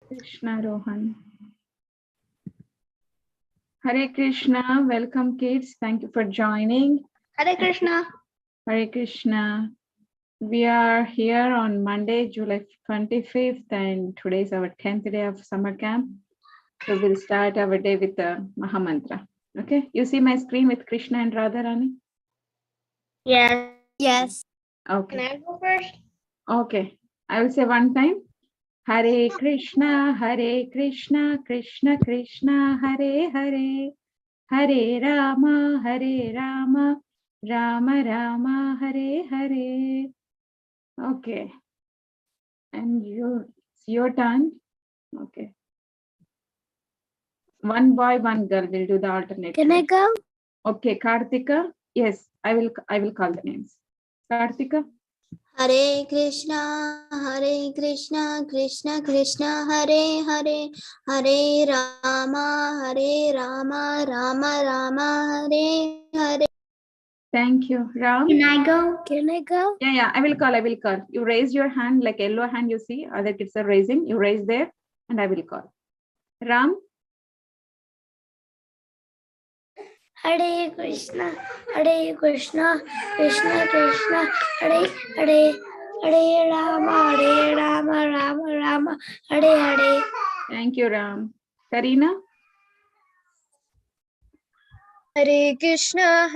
Krishna Rohan. Hare Krishna, welcome kids. Thank you for joining. Hare Krishna. Hare Krishna. We are here on Monday, July 25th, and today is our 10th day of summer camp. So we'll start our day with the Mahamantra. Okay, you see my screen with Krishna and Radharani? Yes. Yes. Okay. Can I go first? Okay, I will say one time. Hare Krishna, Krishna Krishna, Hare Hare, Hare Rama, Rama Rama, Hare Hare. Okay, and it's your turn. Okay. One boy, one girl. We'll do the alternate. Can I go? Okay, Kartika. Yes, I will call the names. Kartika. Hare Krishna, Krishna Krishna, Hare Hare, Hare Rama, Rama Rama, Hare Hare. Thank you, Ram. Can I go? Can I go? Yeah, I will call. You raise your hand, like yellow hand you see, other kids are raising. You raise there and I will call. Ram. Hare Krishna, Krishna Krishna, Hare Hare, Hare Rama, Rama, Hare Hare. Thank you, Ram. Karina. Hare Krishna,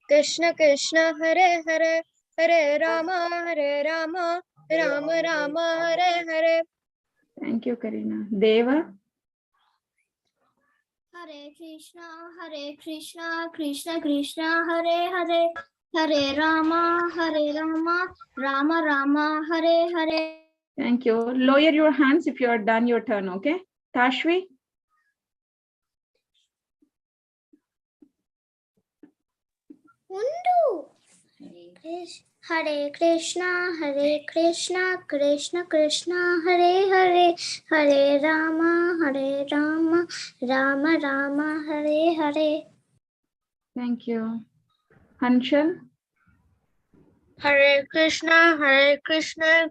Krishna Krishna, Hare Hare, Hare Rama, Rama, Hare Hare. Thank you, Karina. Deva. Hare Krishna, Krishna Krishna, Hare Hare, Hare Rama, Rama, Hare Hare. Thank you. Lower your hands if you are done your turn, okay? Tashvi. Hare Krishna, Krishna Krishna, Hare Hare, Hare Rama, Rama, Hare Hare. Thank you. Hanshal. Hare Krishna,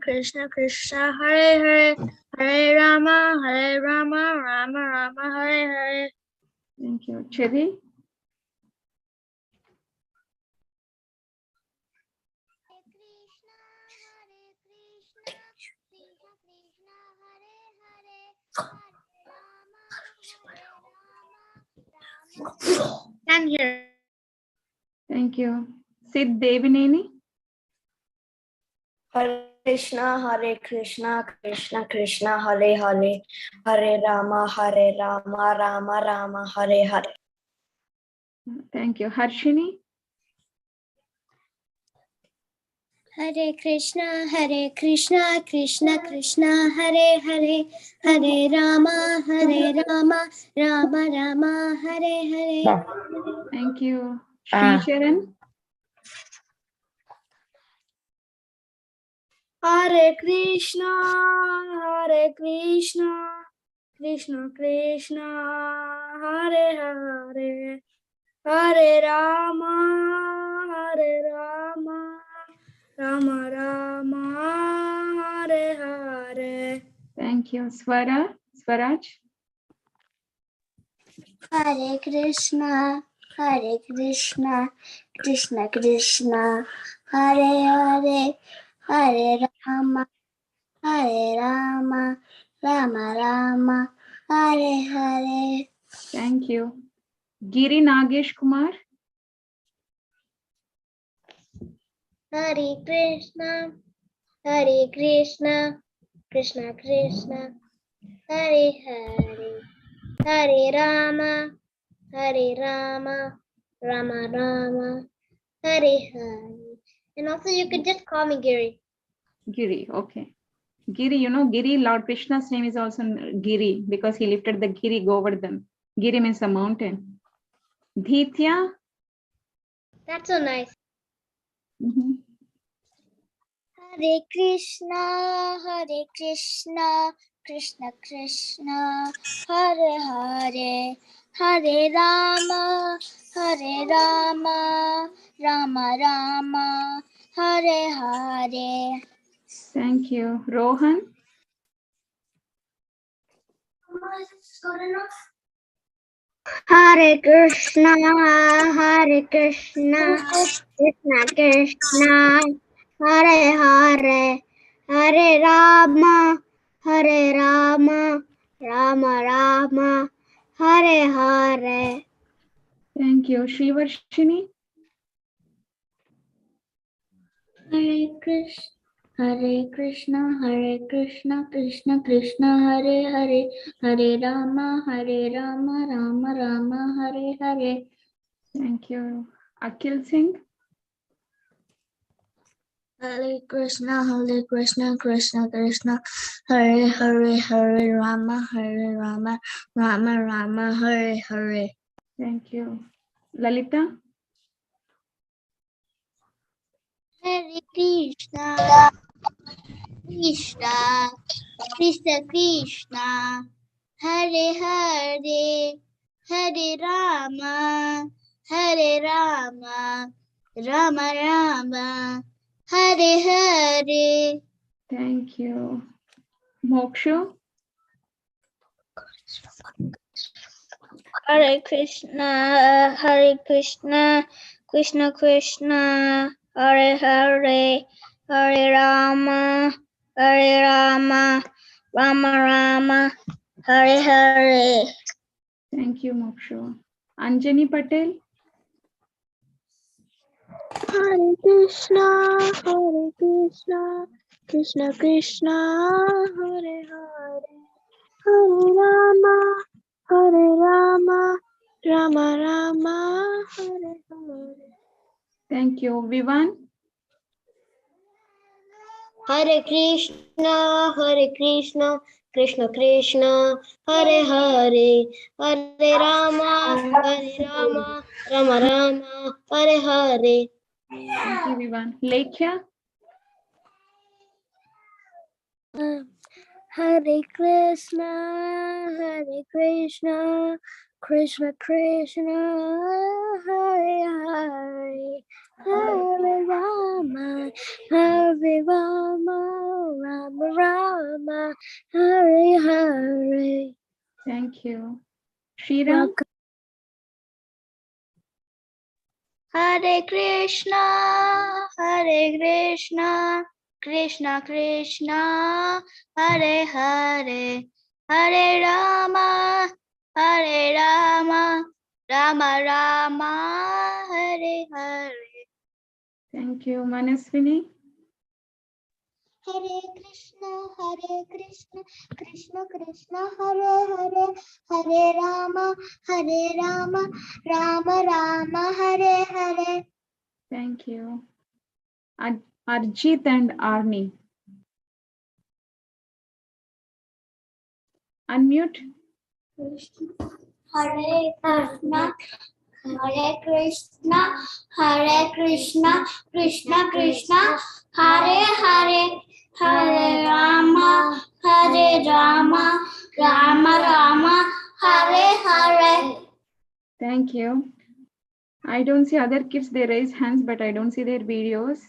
Krishna Krishna, Hare Hare, Hare Rama, Rama, Hare Hare. Thank you. Chedi. I'm here. Thank you. Sid Devineni. Hare Krishna, Krishna Krishna, Hare Hare, Hare Rama, Rama, Hare Hare. Thank you. Harshini. Hare Krishna, Krishna Krishna, Hare Hare, Hare Rama, Rama, Hare Hare. Thank you. Shri Sharan. Hare Krishna, Krishna Krishna, Hare Hare, Hare Rama, Rama, Hare Hare. Thank you. Swaraj. Hare Krishna, Krishna Krishna, Hare Hare, Hare Rama, Rama, Hare Hare. Thank you. Giri Nagesh Kumar. Hare Krishna, Krishna Krishna, Hare Hare, Hare Rama, Rama, Hare Hare. And also you can just call me Giri. Giri, okay. Giri, Giri, Lord Krishna's name is also Giri because he lifted the Giri Govardhan. Giri means a mountain. Dhitya. That's so nice. Mm-hmm. Hare Krishna, Krishna Krishna, Hare Hare, Hare Rama, Rama, Hare Hare. Thank you. Rohan. Hare Krishna, Krishna Krishna, Hare Hare, Hare Rama, Rama Rama, Hare Hare. Thank you. Srivarshini. Hare Krishna, Krishna Krishna, Hare Hare, Hare Rama, Rama Rama, Hare Hare. Thank you. Akhil Singh. Hare Krishna, Krishna Krishna, Hare Hare, Hare Rama, Rama Rama, Hare Hare. Thank you. Lalita. Hare Krishna, Krishna Krishna, Hare Hare, Hare Rama, Rama Rama, Hare Hare. Thank you. Moksha. Hare Krishna, Krishna Krishna, Hare Hare, Hare Rama, Rama Rama, Hare Hare. Thank you, Moksha. Anjani Patel. Hare Krishna, Krishna Krishna, Hare Hare, Hare Rama, Rama Rama, Hare Hare. Thank you. Vivan. Hare Krishna, Krishna Krishna, Hare Hare, Hare Rama, Rama Rama, Hare Hare. Thank you, Vivan. Lekhya. Hare Krishna, Krishna Krishna, Hare Hare, Hare Rama, Rama Rama, Hare Hare. Thank you. Shriram. Hare Krishna, Krishna Krishna, Hare Hare, Hare Rama, Rama Rama, Hare Hare. Thank you. Manaswini. Hare Krishna, Krishna Krishna, Hare Hare, Hare Rama, Rama Rama, Hare Hare. Thank you. Arjit and Arni. Unmute. Hare Krishna, Krishna Krishna, Hare Hare, Hare Rama, Rama Rama, Hare Hare. Thank you. I don't see other kids, they raise hands, but I don't see their videos.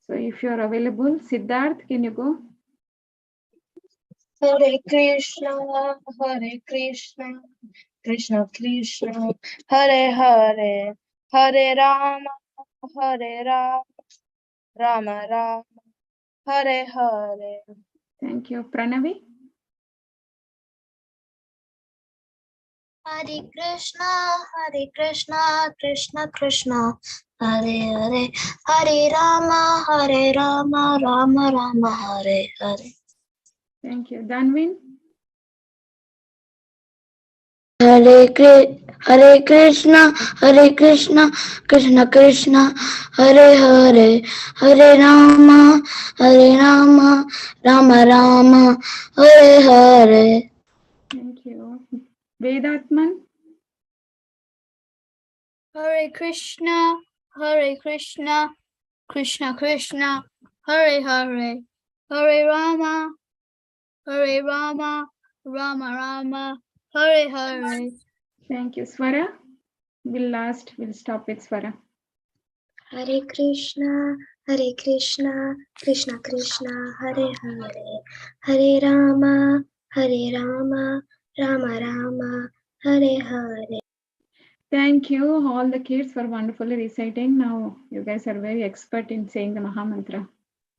So if you're available, Siddharth, can you go? Hare Krishna, Krishna Krishna, Hare Hare, Hare Rama, Rama Rama, Hare Hare. Thank you. Pranavi. Hare Krishna, Krishna Krishna, Hare Hare, Hare Rama, Rama Rama, Hare Hare. Thank you. Danvin. Hare Krishna, Krishna Krishna, Hare Hare, Hare Rama, Rama Rama, Hare Hare. Thank you. Vedatman. Hare Krishna, Krishna Krishna, Hare Hare, Hare Rama, Rama Rama, Hare Hare. Thank you. Swara. We'll stop with Swara. Hare Krishna, Krishna Krishna, Hare Hare, Hare Rama, Rama Rama, Hare Hare. Thank you, all the kids, for wonderfully reciting. Now you guys are very expert in saying the Maha Mantra.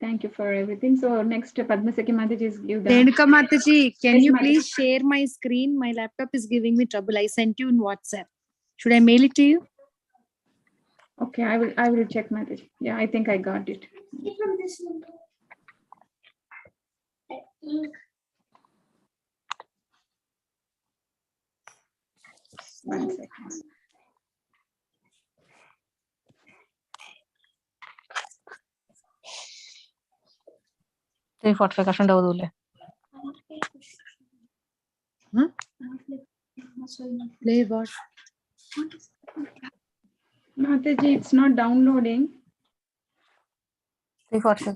Thank you for everything. So next, Padmasaki Mataji is give the. Renuka Mataji, can Yes, you Mataji. please share my screen? My laptop is giving me trouble. I sent you in WhatsApp. Should I mail it to you? Okay, I will check Mataji. Yeah, I think I got it. From this number. I think. 1 second. Play what? Mataji, it's not downloading. Okay.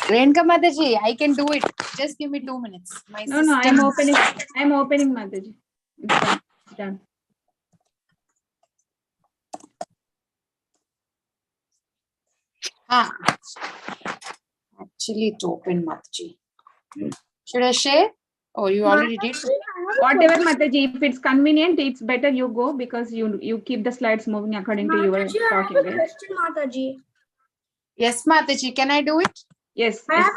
Renuka Mataji, I can do it. Just give me 2 minutes. My No, system. I'm opening Mataji. It's done. It's done. Actually, it's open, Mataji. Should I share? Oh, you already did? Whatever, Mataji, if it's convenient, it's better you go because you keep the slides moving according to your Mataji, I have talking. a Right? question, Mataji. Yes, Mataji. Can I do it? Yes. Mataji,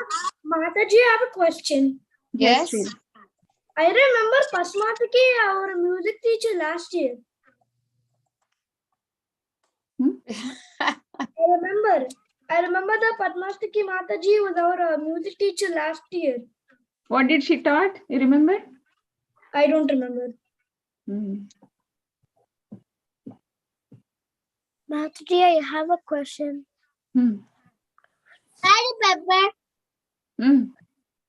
I have a question. Yes. Sri. I remember Pasmataki, our music teacher last year. I remember that Padmasaki Mataji was our music teacher last year. What did she taught? You remember? I don't remember. Mataji, I have a question. I remember.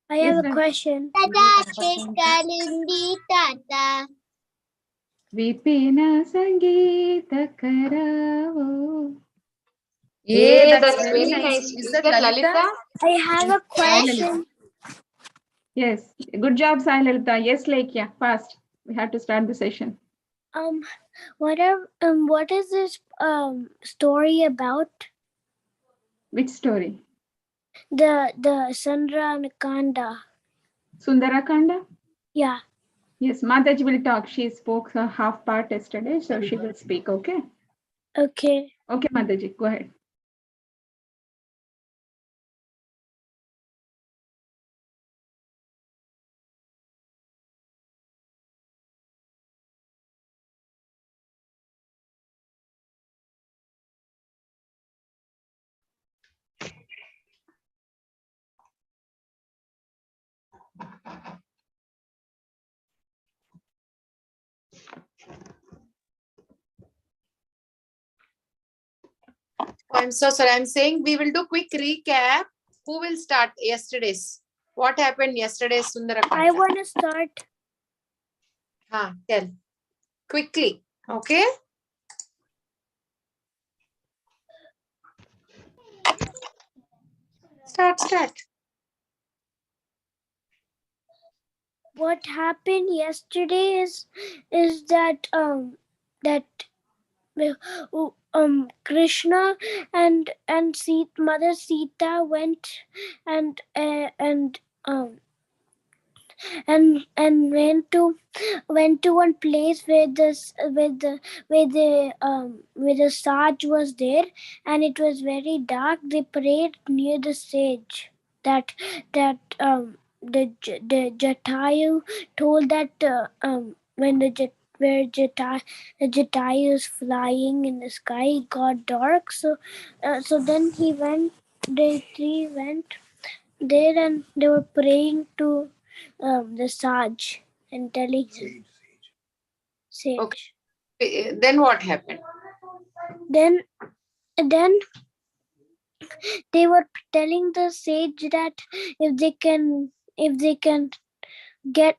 I have a question. Tata Kalindi Tata. Vipina Sangeeta Karavo. Yeah, that's very nice. Is that Lalita? I have a question. Yes. Good job, Sai Lalita. Yes, Laikya. Fast. We have to start the session. What is this story about? Which story? The Sundara and Kanda. Sundara Kanda? Yeah. Yes, Mataji will talk. She spoke her half part yesterday, so she will speak, okay? Okay. Okay, Mataji, go ahead. I'm so sorry. I'm saying we will do quick recap. Who will start yesterday's? What happened yesterday, Sundara? I want to start. Tell. Quickly. Okay? Start. What happened yesterday is that Krishna and Mother Sita went and went to one place where the sage was there, and it was very dark. They prayed near the sage. The Jatayu told that when the Jatayu is flying in the sky, it got dark. So then they three went there, and they were praying to the sage and telling sage. Okay. Then what happened? Then they were telling the sage that if they can get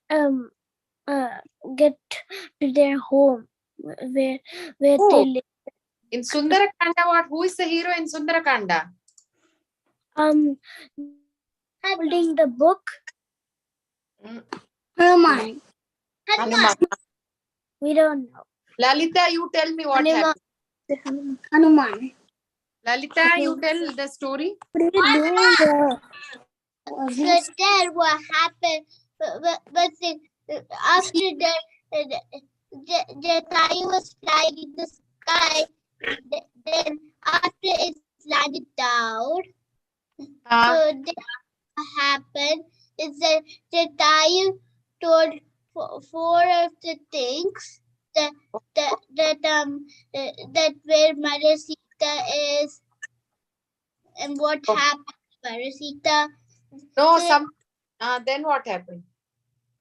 get to their home where they Oh, live. in Sundara Kanda, who is the hero in Sundara Kanda? Holding the book. Hanuman. Hanuman. We don't know. Lalita, you tell me what Hanuman. happened. Hanuman. Lalita, you tell the story. What are you doing there? So then what happened? But after that, the tire was flying in the sky. Then after it landed down, so then what happened is that the tire told four of the things that where Mother Sita is and what happened to Mother Sita. No, So then what happened?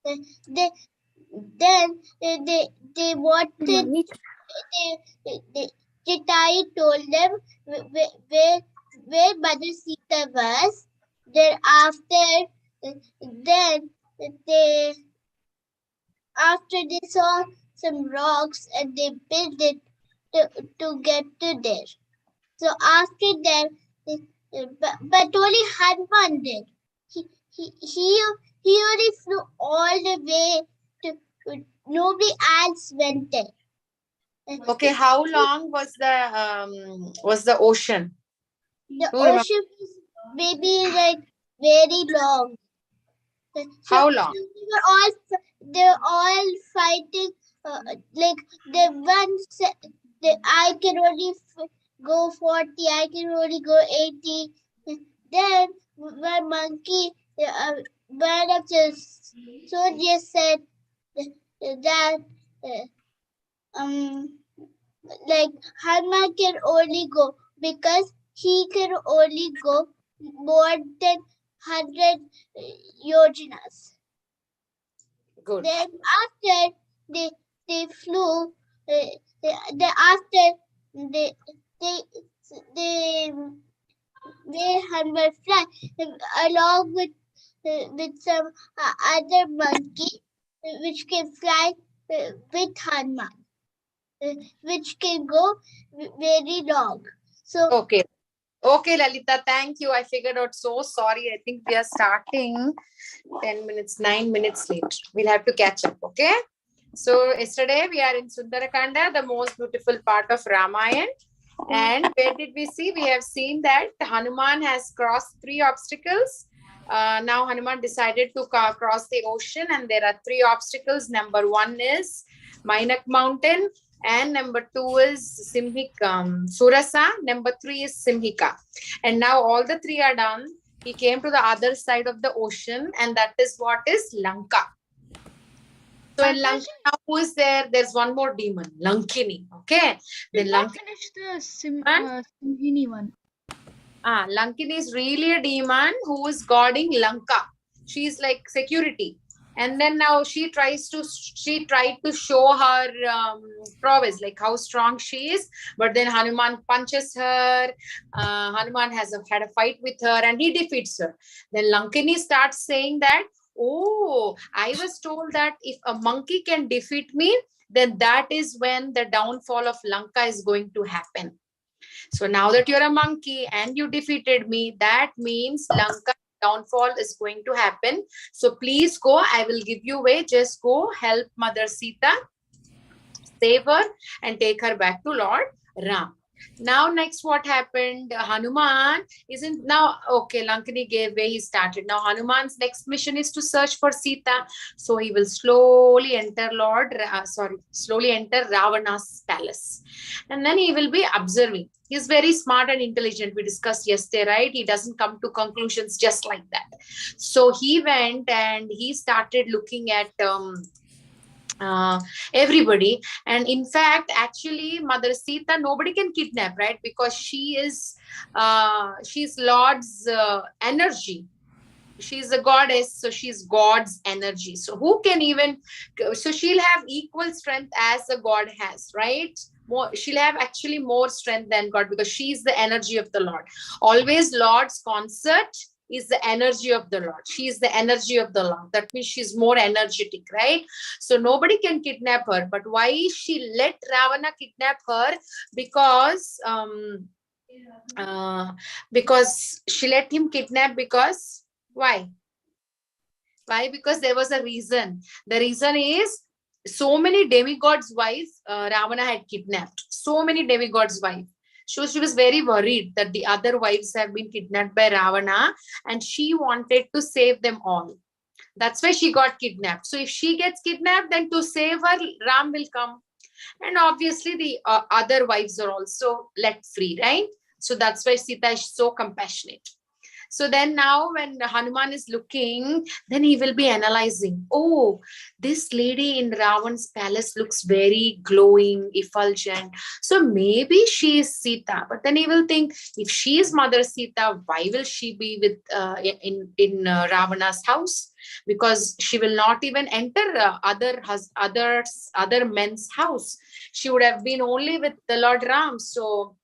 they wanted the Taya told them where Mother Sita was. Then they saw some rocks and they built it to get to there. So after that, but only Hanuman did. He only flew all the way to. Nobody else went there. Okay, how long was the ocean? The Who remember? ocean was maybe like very long. How long? They were all fighting. Like the one said, I can only go 40. I can only go 80. Then one monkey, one of the soldiers said that like Hanuman can only go because he can only go more than 100 yojanas. Good. Then after they flew, after they made Hanuman fly along with some other monkey which can fly with Hanuman. Which can go very long. So Okay. Okay, Lalita, thank you. I figured out. So sorry. I think we are starting 10 minutes, 9 minutes late. We'll have to catch up. Okay. So yesterday we are in Sundarakanda, the most beautiful part of Ramayana. And where did we see? We have seen that Hanuman has crossed 3 obstacles. Now Hanuman decided to cross the ocean, and there are 3 obstacles. Number 1 is Mainak Mountain, and number 2 is Surasa. Number 3 is Simhika. And now all the 3 are done. He came to the other side of the ocean, and that is what is Lanka. So in Lanka, now who is there? There's one more demon, Lankini. Okay. Then Lankini Finish the Simhini one. Lankini is really a demon who is guarding Lanka. She's like security. And then now she tried to show her prowess, like how strong she is. But then Hanuman punches her. Hanuman had a fight with her and he defeats her. Then Lankini starts saying that, oh, I was told that if a monkey can defeat me, then that is when the downfall of Lanka is going to happen. So now that you're a monkey and you defeated me, that means Lanka downfall is going to happen. So please go. I will give you way. Just go help Mother Sita, save her, and take her back to Lord Ram. Now, next, what happened? Hanuman isn't now okay. Lankini gave way. He started. Now, Hanuman's next mission is to search for Sita. So he will slowly enter Ravana's palace, and then he will be observing. He's very smart and intelligent. We discussed yesterday, right? He doesn't come to conclusions just like that. So he went and he started looking at everybody. And in fact, actually, Mother Sita, nobody can kidnap, right? Because she's Lord's energy. She's a goddess, so she's God's energy. So who can even, so she'll have equal strength as a God has, right? She'll have actually more strength than God because she's the energy of the Lord. Always Lord's concert is the energy of the Lord. She is the energy of the Lord. That means she's more energetic, right? So nobody can kidnap her. But why she let Ravana kidnap her? Because she let him kidnap because why? Why? Because there was a reason. The reason is so many demigods' wives Ravana had kidnapped. So many demigods' wives. She was very worried that the other wives have been kidnapped by Ravana, and she wanted to save them all. That's why she got kidnapped. So if she gets kidnapped, then to save her, Ram will come. And obviously the other wives are also let free, right? So that's why Sita is so compassionate. So then now when Hanuman is looking, then he will be analyzing. Oh, this lady in Ravan's palace looks very glowing, effulgent. So maybe she is Sita. But then he will think, if she is Mother Sita, why will she be with in Ravana's house? Because she will not even enter other men's house. She would have been only with the Lord Ram. So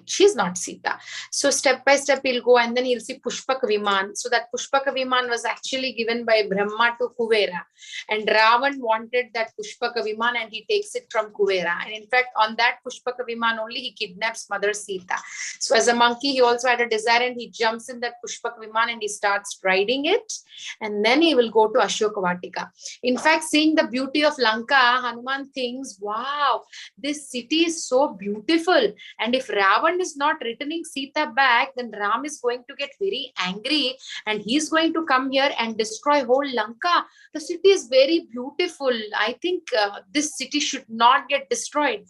she's not Sita. So step by step he'll go, and then he'll see Pushpak Viman. So that Pushpak Viman was actually given by Brahma to Kuvera, and Ravan wanted that Pushpak Viman, and he takes it from Kuvera. And in fact, on that Pushpak Viman only he kidnaps Mother Sita. So as a monkey, he also had a desire, and he jumps in that Pushpak Viman and he starts riding it, and then he will go to Ashoka Vatika. In fact, seeing the beauty of Lanka, Hanuman thinks, wow, this city is so beautiful. And if Ravan is not returning Sita back, then Ram is going to get very angry, and he's going to come here and destroy whole Lanka. The city is very beautiful. I think this city should not get destroyed.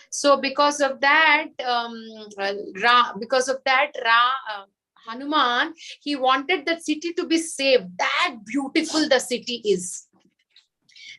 So because of that, Hanuman, he wanted that city to be saved. That beautiful the city is.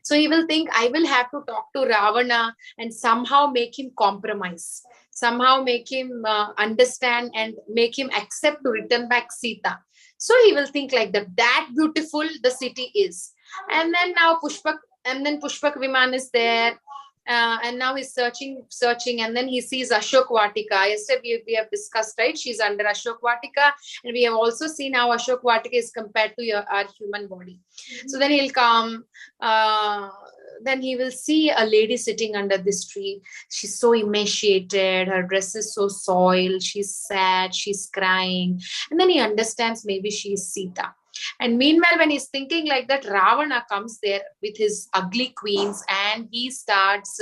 So he will think, I will have to talk to Ravana and somehow make him compromise. Somehow make him understand and make him accept to return back Sita. So he will think like that. That beautiful the city is. And then now Pushpak Viman is there. And now he's searching, and then he sees Ashok Vatika. Yesterday we have discussed, right? She's under Ashok Vatika, and we have also seen how Ashok Vatika is compared to our human body. So then he'll come, then he will see a lady sitting under this tree. She's so emaciated, her dress is so soiled, she's sad, she's crying, and then he understands maybe she is Sita. And meanwhile, when he's thinking like that, Ravana comes there with his ugly queens, and he starts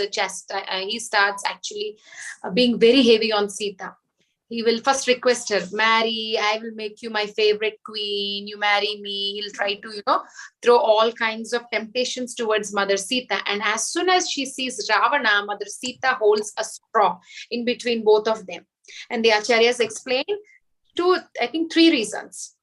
actually being very heavy on Sita. He will first request her, marry, I will make you my favorite queen, you marry me. He'll try to, throw all kinds of temptations towards Mother Sita. And as soon as she sees Ravana, Mother Sita holds a straw in between both of them. And the Acharyas explain three reasons.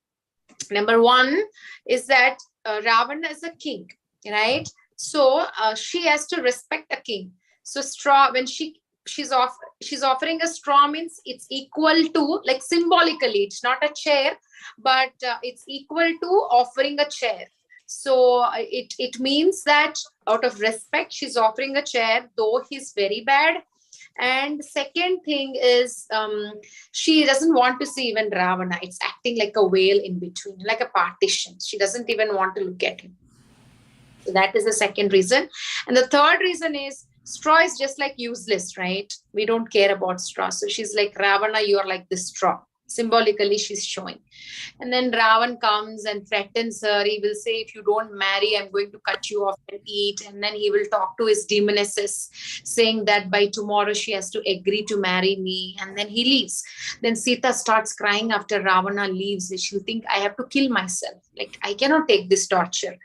Number one is that Ravana is a king, right? So she has to respect a king. So straw, when she's offering a straw, means it's equal to, like symbolically, it's not a chair, but it's equal to offering a chair. So it means that out of respect, she's offering a chair, though he's very bad. And second thing is, she doesn't want to see even Ravana. It's acting like a veil in between, like a partition. She doesn't even want to look at him. So that is the second reason. And the third reason is, straw is just like useless, right? We don't care about straw. So she's like, Ravana, you are like the straw. Symbolically, she's showing. And then Ravan comes and threatens her. He will say, if you don't marry, I'm going to cut you off and eat. And then he will talk to his demonesses, saying that by tomorrow she has to agree to marry me. And then he leaves. Then Sita starts crying after Ravana leaves. She'll think, I have to kill myself. Like, I cannot take this torture.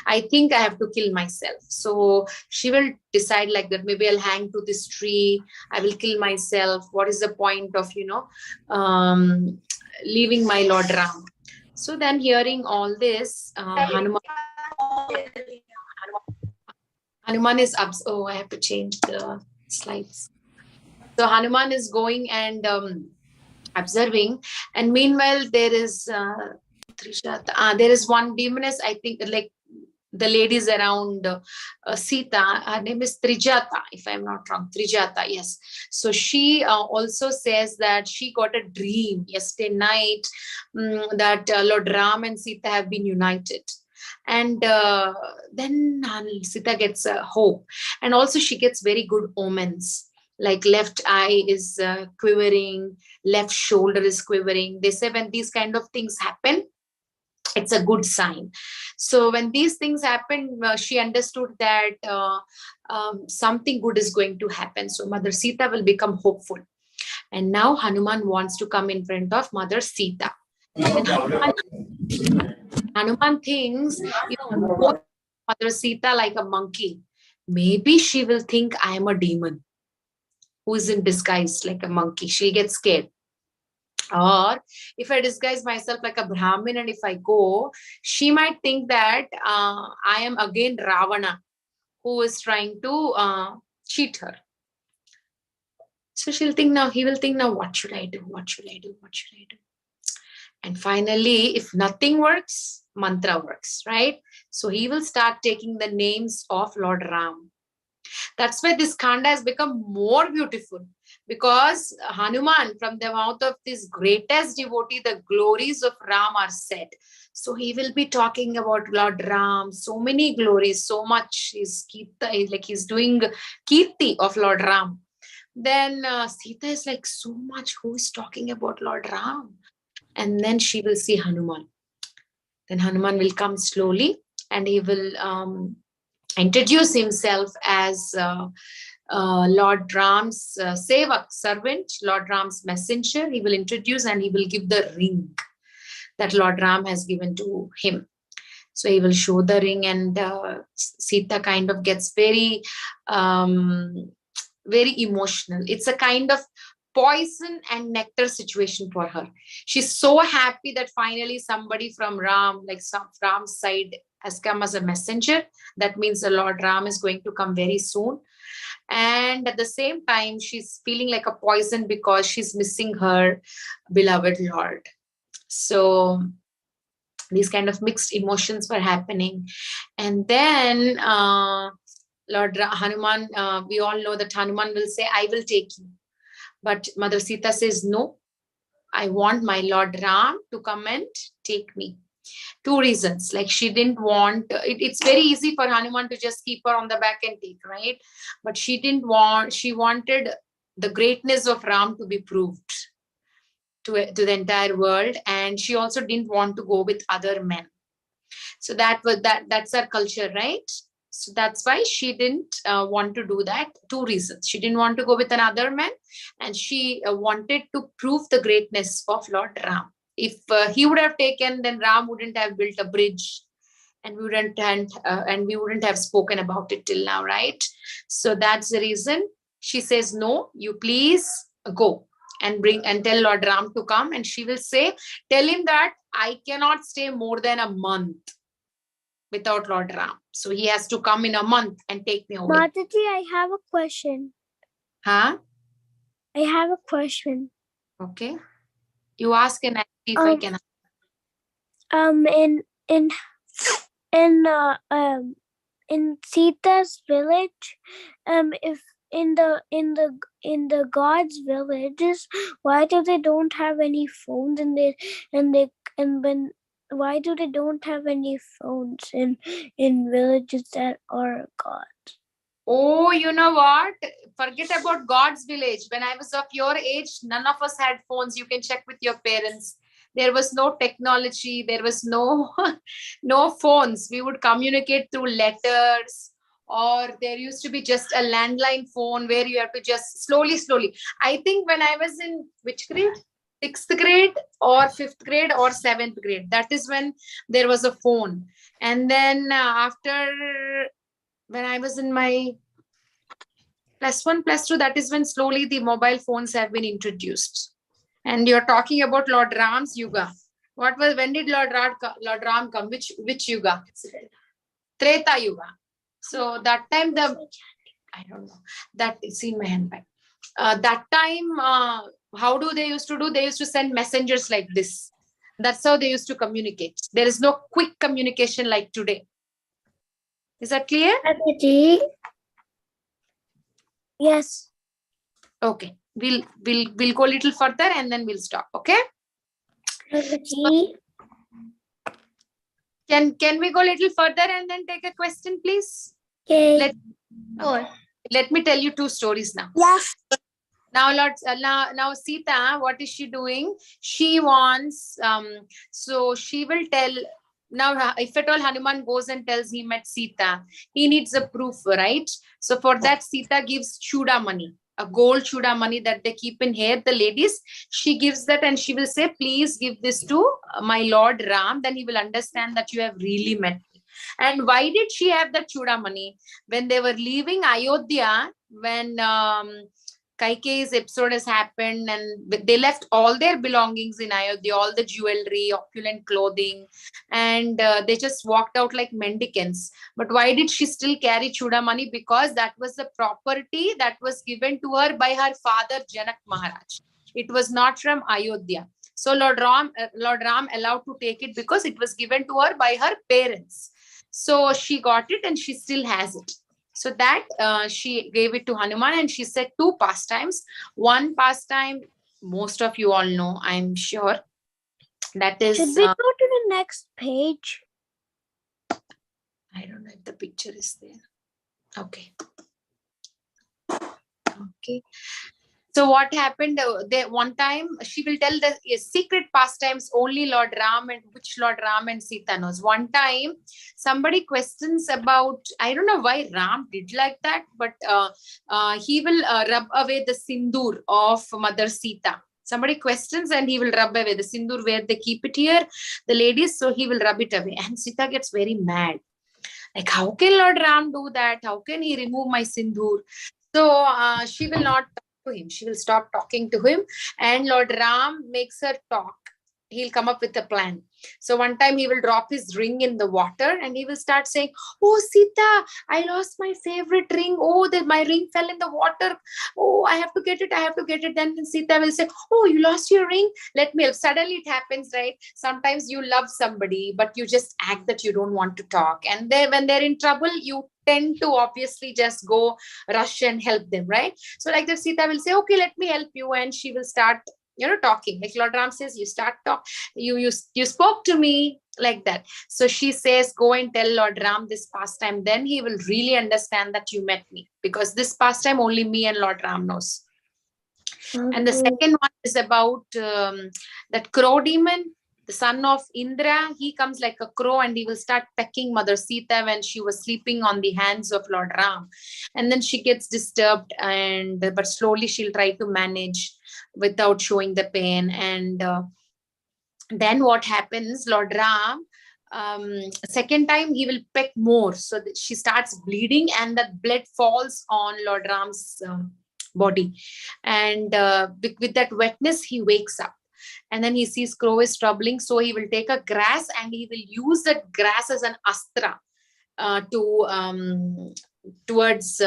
I think I have to kill myself. So she will decide like that, maybe I'll hang to this tree. I will kill myself. What is the point of, leaving my Lord Ram? So then hearing all this, Hanuman is up. Oh, I have to change the slides. So Hanuman is going and observing. And meanwhile, there is one demoness, I think, like the ladies around Sita. Her name is Trijata, if I'm not wrong. Trijata, yes. So she also says that she got a dream yesterday night that Lord Ram and Sita have been united. And then Sita gets hope. And also she gets very good omens. Like left eye is quivering, left shoulder is quivering. They say when these kind of things happen, it's a good sign. So when these things happen, she understood that something good is going to happen. So Mother Sita will become hopeful. And now Hanuman wants to come in front of Mother Sita. Then Hanuman thinks, if I'm going Mother Sita like a monkey, maybe she will think I am a demon who is in disguise like a monkey. She'll get scared. Or if I disguise myself like a Brahmin and if I go, she might think that I am again Ravana who is trying to cheat her. So she'll think now, he will think now, what should I do? What should I do? What should I do? And finally, if nothing works, mantra works, right? So he will start taking the names of Lord Ram. That's why this Kanda has become more beautiful, because Hanuman, from the mouth of this greatest devotee, the glories of Ram are said. So he will be talking about Lord Ram, so many glories, so much. He's doing Kirti of Lord Ram. Then Sita is like, so much, who is talking about Lord Ram? And then she will see Hanuman. Then Hanuman will come slowly and he will introduce himself as Lord Ram's sevak, servant, Lord Ram's messenger. He will introduce and he will give the ring that Lord Ram has given to him. So he will show the ring, and Sita kind of gets very emotional. It's a kind of poison and nectar situation for her. She's so happy that finally somebody from Ram, like some Ram's side, has come as a messenger. That means the Lord Ram is going to come very soon. And at the same time, she's feeling like a poison because she's missing her beloved Lord. So these kind of mixed emotions were happening. And then Lord Hanuman, we all know that Hanuman will say, I will take you. But Mother Sita says, no, I want my Lord Ram to come and take me. Two reasons. Like she didn't want, it's very easy for Hanuman to just keep her on the back and take, right? But she didn't want, she wanted the greatness of Ram to be proved to the entire world. And she also didn't want to go with other men. So that's our culture, right? So that's why she didn't want to do that. Two reasons. She didn't want to go with another man, and she wanted to prove the greatness of Lord Ram. If he would have taken, then Ram wouldn't have built a bridge, and we wouldn't have spoken about it till now, right? So that's the reason. She says, no, you please go and tell Lord Ram to come. And she will say, tell him that I cannot stay more than a month without Lord Ram. So he has to come in a month and take me away. Mataji, I have a question. Huh? I have a question. Okay. You ask and I see if I can. In Sita's village, if in the gods' villages, why do they don't have any phones why do they don't have any phones in villages that are gods? Oh, you know what? Forget about God's village. When I was of your age, none of us had phones. You can check with your parents. There was no technology. There was no phones. We would communicate through letters, or there used to be just a landline phone where you have to just slowly. I think when I was in which grade? 6th grade or 5th grade or 7th grade. That is when there was a phone. And then after, when I was in my +1, +2, that is when slowly the mobile phones have been introduced. And you're talking about Lord Ram's Yuga. When did Lord Ram come? Which Yuga? Treta Yuga. So that time I don't know. That is in my handbag. That time, how do they used to do? They used to send messengers like this. That's how they used to communicate. There is no quick communication like today. Is that clear? Mataji. Yes. Okay. We'll go a little further and then we'll stop. Okay. Mataji. Can we go a little further and then take a question, please? Okay. Let me tell you two stories now. Yes. Now, now Sita, what is she doing? She wants, so she will tell, now if at all Hanuman goes and tells he met Sita, he needs a proof, right? So for that, Sita gives chuda money, a gold chuda money that they keep in hair, the ladies. She gives that and she will say, please give this to my Lord Ram, then he will understand that you have really met me. And why did she have that chuda money? When they were leaving Ayodhya, when Kaikeyi's episode has happened and they left all their belongings in Ayodhya, all the jewelry, opulent clothing, and they just walked out like mendicants. But why did she still carry chuda money? Because that was the property that was given to her by her father Janak Maharaj. It was not from Ayodhya. So Lord Ram allowed to take it because it was given to her by her parents. So she got it and she still has it. So that she gave it to Hanuman and she said two pastimes. One pastime, most of you all know, I'm sure. That is. Should we go to the next page? I don't know if the picture is there. Okay. Okay. So what happened? One time she will tell the secret pastimes only Lord Ram and which Lord Ram and Sita knows. One time somebody questions about, I don't know why Ram did like that, but he will rub away the sindoor of Mother Sita. Somebody questions and he will rub away the sindoor where they keep it here, the ladies. So he will rub it away and Sita gets very mad. Like, how can Lord Ram do that? How can he remove my sindoor? So she will not talk to him. She will stop talking to him. And Lord Ram makes her talk. He'll come up with a plan. So one time he will drop his ring in the water and he will start saying, oh, Sita, I lost my favorite ring. Oh, my ring fell in the water. Oh, I have to get it. I have to get it. Then Sita will say, oh, you lost your ring. Let me help. Suddenly it happens, right? Sometimes you love somebody, but you just act that you don't want to talk. And when they're in trouble, you tend to obviously just go rush and help them, right? So like that, Sita will say, okay, let me help you. And she will start, talking. Like Lord Ram says, you start talk. You spoke to me like that. So she says, go and tell Lord Ram this pastime. Then he will really understand that you met me, because this pastime only me and Lord Ram knows. Okay. And the second one is about that crow demon, the son of Indra. He comes like a crow and he will start pecking Mother Sita when she was sleeping on the hands of Lord Ram. And then she gets disturbed, but slowly she'll try to manage without showing the pain. And then what happens, Lord Ram, second time he will peck more, so that she starts bleeding and that blood falls on Lord Ram's body. And with that wetness, he wakes up. And then he sees crow is troubling, so he will take a grass and he will use that grass as an astra towards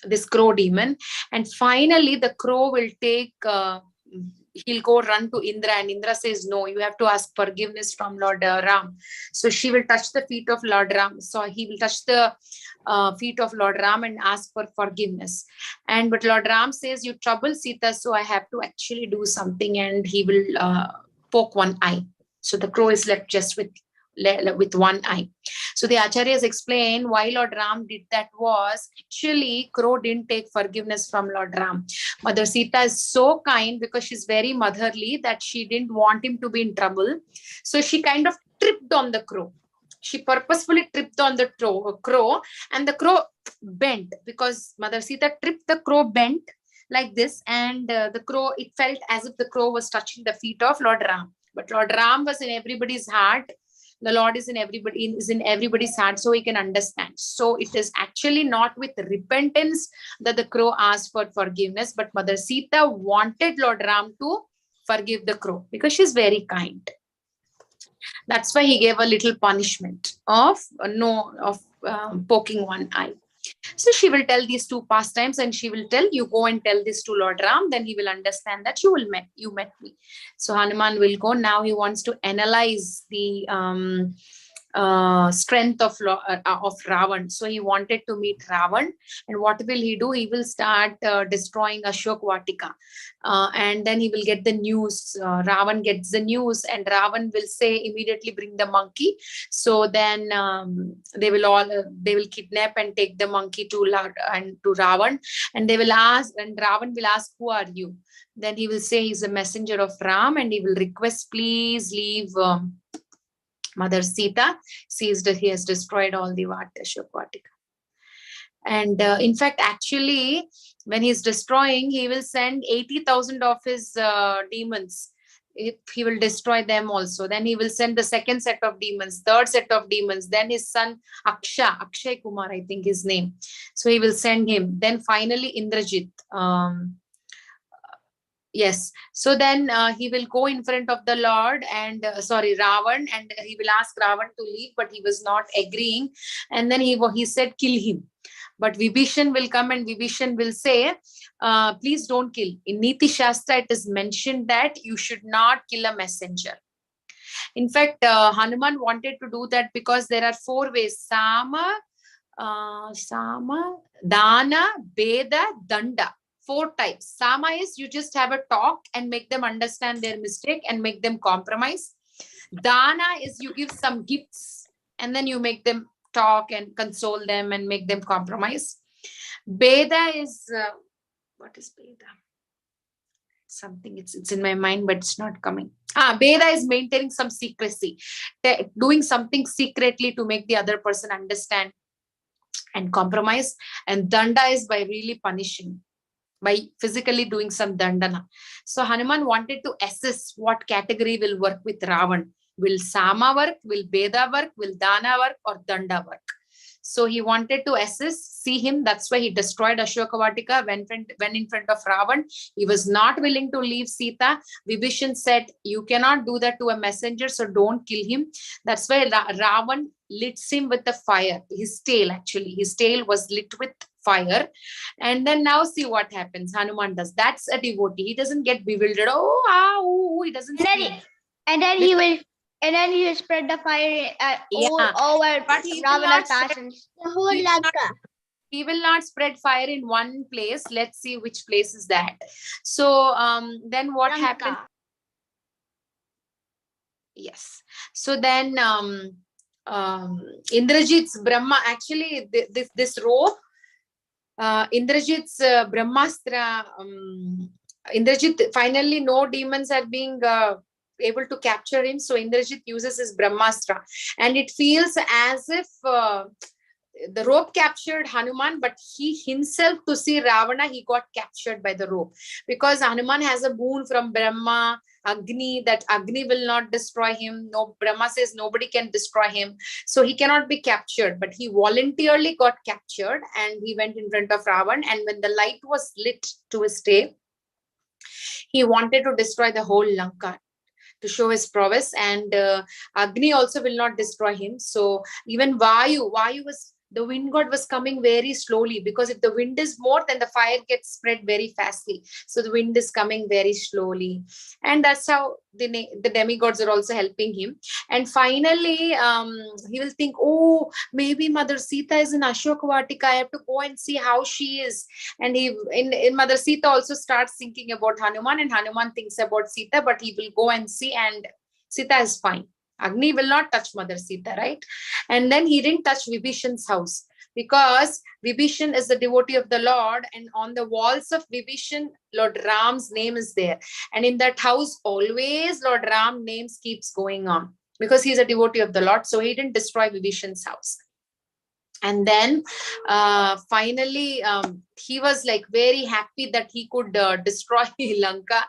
this crow demon. And finally the crow will take he'll go run to Indra, and Indra says, no, you have to ask forgiveness from Lord Ram. So she will touch the feet of Lord Ram. So he will touch the feet of Lord Ram and ask for forgiveness. But Lord Ram says, you trouble Sita, so I have to actually do something. And he will poke one eye. So the crow is left just with one eye. So the acharyas explain why Lord Ram did that was actually crow didn't take forgiveness from Lord Ram. Mother Sita is so kind because she's very motherly that she didn't want him to be in trouble. So she kind of tripped on the crow. She purposefully tripped on the crow, and the crow bent because Mother Sita tripped, the crow bent like this, and the crow, it felt as if the crow was touching the feet of Lord Ram. But Lord Ram was in everybody's heart. The Lord is in everybody's heart, so he can understand. So it is actually not with repentance that the crow asked for forgiveness, but Mother Sita wanted Lord Ram to forgive the crow because she's very kind. That's why he gave a little punishment of poking one eye. So she will tell these two pastimes and she will tell, you go and tell this to Lord Ram, then he will understand that you met me. So Hanuman will go. Now he wants to analyze the strength of Ravan. So he wanted to meet Ravan, and what will he do? He will start destroying Ashok Vatika, and then he will get the news. Ravan gets the news, and Ravan will say immediately, bring the monkey. So then they will kidnap and take the monkey to Ravan, and they will ask, and Ravan will ask, who are you? Then he will say he's a messenger of Ram, and he will request, please leave Mother Sita, sees that he has destroyed all the Ashok Vatika. And in fact, actually, when he's destroying, he will send 80,000 of his demons. If he will destroy them also. Then he will send the second set of demons, third set of demons. Then his son Akshay Kumar, I think his name. So he will send him. Then finally Indrajit. Yes. So then he will go in front of the Lord and Ravan, and he will ask Ravan to leave, but he was not agreeing. And then he said, kill him. But Vibhishan will come, and Vibhishan will say, please don't kill. In Niti Shastra, it is mentioned that you should not kill a messenger. In fact, Hanuman wanted to do that because there are 4 ways: Sama, Dana, Beda, Danda. 4 types. Sama is you just have a talk and make them understand their mistake and make them compromise. Dana is you give some gifts and then you make them talk and console them and make them compromise. Beda is, what is Beda? Something, it's in my mind, but it's not coming. Beda is maintaining some secrecy, doing something secretly to make the other person understand and compromise. And Danda is by really punishing, by physically doing some dandana. So Hanuman wanted to assess what category will work with Ravan. Will Sama work? Will Beda work? Will Dana work? Or Danda work? So he wanted to assess, see him. That's why he destroyed Ashoka Vatika, went in front of Ravan. He was not willing to leave Sita. Vibhishan said, you cannot do that to a messenger, so don't kill him. That's why Ravan lit him with the fire. His tail was lit with fire. And then now see what happens. Hanuman does. That's a devotee. He doesn't get bewildered. He doesn't scream. And then he will spread the fire over Ravana's passions. The whole Lanka. He will not spread fire in one place. Let's see which place is that. So then what happened? Yes. So then Indrajit's Brahma, actually this row, Indrajit's Brahmastra, Indrajit, finally no demons are being able to capture him. So Indrajit uses his Brahmastra, and it feels as if the rope captured Hanuman, but he himself, to see Ravana, he got captured by the rope, because Hanuman has a boon from Brahma, Agni, that Agni will not destroy him. No, Brahma says nobody can destroy him. So he cannot be captured, but he voluntarily got captured and he went in front of Ravan. And when the light was lit to his tail, he wanted to destroy the whole Lanka to show his prowess. And Agni also will not destroy him. So even Vayu was, the wind god was coming very slowly, because if the wind is more, then the fire gets spread very fastly. So the wind is coming very slowly. And that's how the demigods are also helping him. And finally, he will think, oh, maybe Mother Sita is in Ashoka Vatika. I have to go and see how she is. And in Mother Sita also starts thinking about Hanuman, and Hanuman thinks about Sita, but he will go and see, and Sita is fine. Agni will not touch Mother Sita, right? And then he didn't touch Vibhishan's house, because Vibhishan is the devotee of the Lord, and on the walls of Vibhishan, Lord Ram's name is there. And in that house, always Lord Ram names keeps going on, because he's a devotee of the Lord. So he didn't destroy Vibhishan's house. And then finally, he was like very happy that he could destroy Lanka.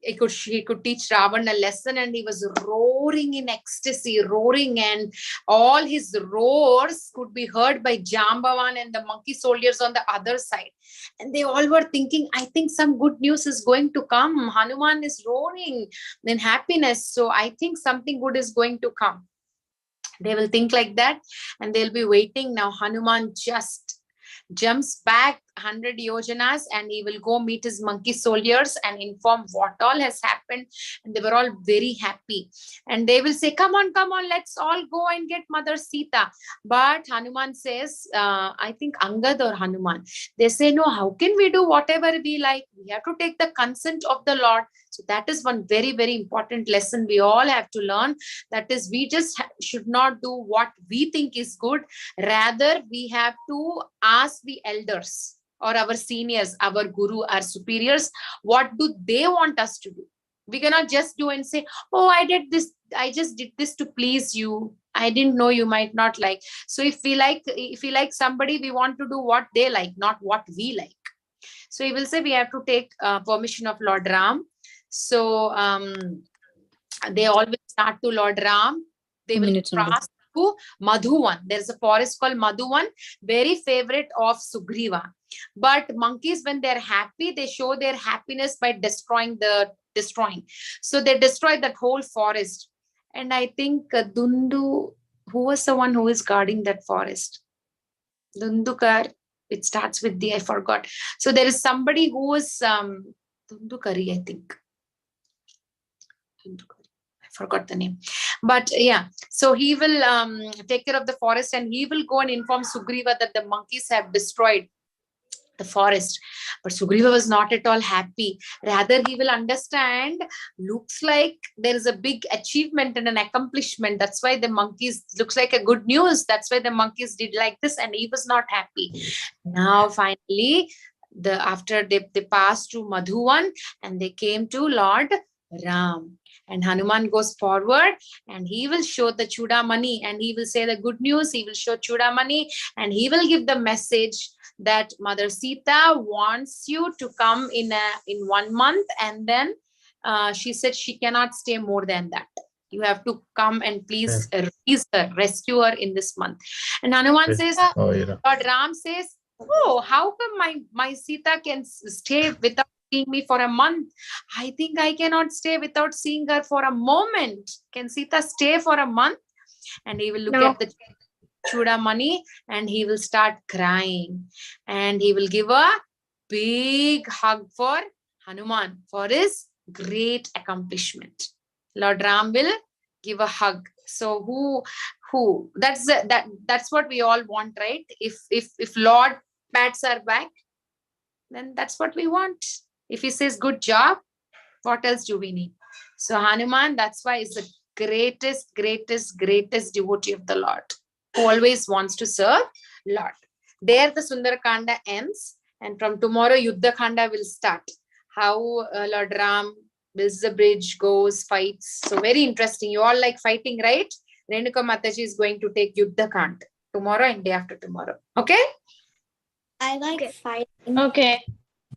He could teach Ravan a lesson, and he was roaring in ecstasy, and all his roars could be heard by Jambavan and the monkey soldiers on the other side. And they all were thinking, I think some good news is going to come. Hanuman is roaring in happiness, so I think something good is going to come. They will think like that, and they'll be waiting. Now Hanuman just jumps back 100 yojanas, and he will go meet his monkey soldiers and inform what all has happened. And they were all very happy. And they will say, come on, let's all go and get Mother Sita. But Hanuman says, I think Angad or Hanuman, they say, no, how can we do whatever we like? We have to take the consent of the Lord. So that is one very, very important lesson we all have to learn. That is, we just should not do what we think is good. Rather, we have to ask the elders or our seniors, our guru, our superiors, what do they want us to do? We cannot just do and say, oh, I just did this to please you. I didn't know you might not like. So if we like somebody, we want to do what they like, not what we like. So he will say we have to take permission of Lord Ram. So they always start to Lord Ram. They will cross to Madhuvan. There's a forest called Madhuvan, very favorite of Sugriva. But monkeys, when they're happy, they show their happiness by destroying. So they destroy that whole forest. And I think Dundu, who was the one who is guarding that forest? Dundukar. It starts with D, I forgot. So there is somebody who is Dundukari, I think. I forgot the name. But yeah, so he will take care of the forest, and he will go and inform Sugriva that the monkeys have destroyed the forest. But Sugriva was not at all happy. Rather, he will understand, looks like there is a big achievement and an accomplishment. That's why the monkeys, looks like a good news. That's why the monkeys did like this, and he was not happy. Now, finally, after they passed to Madhuvan, and they came to Lord Ram. And Hanuman goes forward, and he will show the Chudamani, and he will say the good news. He will show Chudamani, and he will give the message that Mother Sita wants you to come in 1 month, and then she said she cannot stay more than that. You have to come and please release her, rescue her in this month. And Hanuman says, Lord Ram says, oh, how come my Sita can stay without seeing me for a month? I think I cannot stay without seeing her for a moment. Can Sita stay for a month? And he will look at the Chudamani, and he will start crying, and he will give a big hug for Hanuman for his great accomplishment. Lord Ram will give a hug. So that's what we all want, right? If Lord pats our back, then that's what we want. If he says good job, what else do we need? So Hanuman, that's why is the greatest devotee of the Lord, who always wants to serve Lord. There the Sundara Kanda ends, and from tomorrow Yuddha Kanda will start. How Lord Ram builds the bridge, goes, fights. So very interesting. You all like fighting, right? Renuka Mataji is going to take Yuddha Kanda tomorrow and day after tomorrow. Okay? I like fighting. Okay.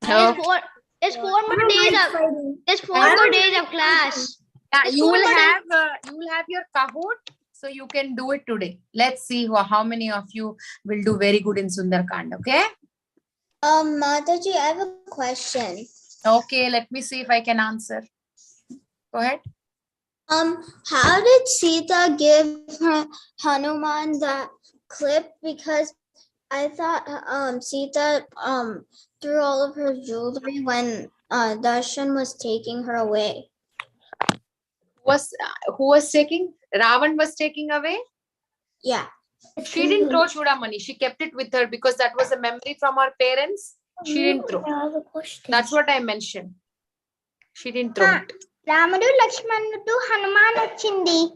There's four more days of class. Yeah, you will have your Kahoot, so you can do it today. Let's see how many of you will do very good in Sundarkand. Okay. Mataji, I have a question. Okay, let me see if I can answer. Go ahead. How did Sita give Hanuman that clip? Because I thought Sita threw all of her jewelry when Darshan was taking her away. Who was taking? Ravan was taking away? Yeah. She didn't throw Chudamani. She kept it with her because that was a memory from her parents. She didn't throw. That's what I mentioned. She didn't throw it. Ramadu Lakshmanudu Hanuman Chindi.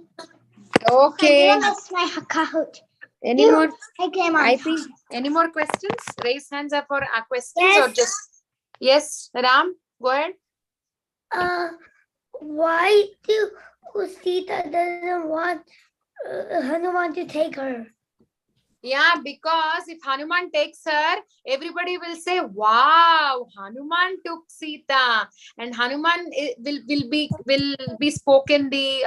Okay. That's my Kahoot. Any more? I think any more questions? Raise hands up for questions or just yes, Ram, go ahead. Why do Sita doesn't want Hanuman to take her? Yeah, because if Hanuman takes her, everybody will say, wow, Hanuman took Sita, and Hanuman will be spoken the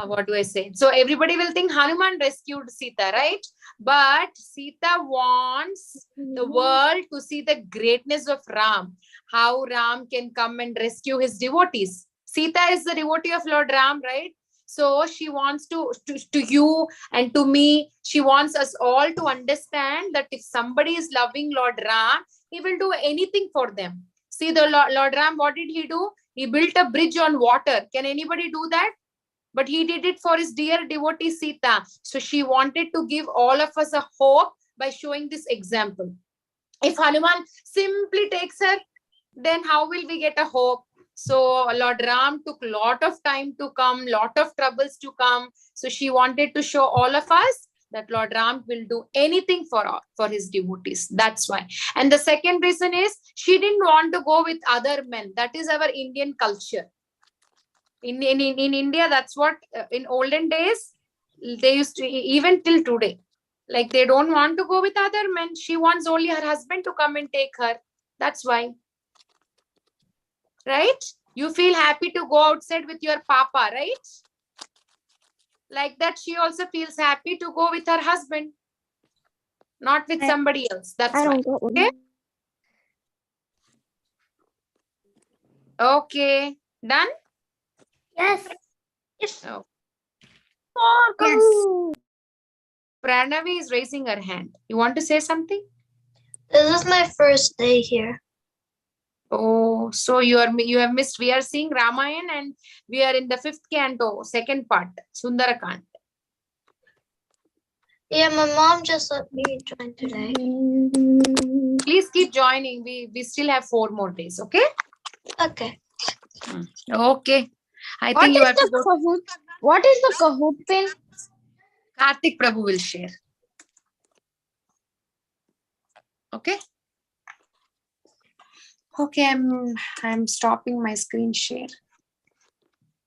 what do I say? So everybody will think Hanuman rescued Sita, right? But Sita wants the world to see the greatness of Ram, how Ram can come and rescue his devotees. Sita is the devotee of Lord Ram, right? So she wants to you and to me, she wants us all to understand that if somebody is loving Lord Ram, he will do anything for them. See, the Lord Ram, what did he do? He built a bridge on water. Can anybody do that? But he did it for his dear devotee Sita. So she wanted to give all of us a hope by showing this example. If Hanuman simply takes her, then how will we get a hope? So Lord Ram took a lot of time to come, lot of troubles to come. So she wanted to show all of us that Lord Ram will do anything for his devotees. That's why. And the second reason is she didn't want to go with other men. That is our Indian culture. In India, that's what in olden days they used to, even till today. Like they don't want to go with other men. She wants only her husband to come and take her. That's why. Right? You feel happy to go outside with your papa, right? Like that, she also feels happy to go with her husband, not with somebody else. That's why. Okay? Okay. Done? Yes. Oh. Yes. Pranavi is raising her hand. You want to say something? This is my first day here. Oh, so you have missed. We are seeing Ramayana and we are in the 5th canto, second part, Sundara Kanda. Yeah, my mom just let me join today. Please keep joining. We still have 4 more days. Okay. Okay. Okay. I What think you is have to the go. Kahoot? What is the Kahoot pin? Karthik Prabhu will share. Okay. Okay, I'm stopping my screen share.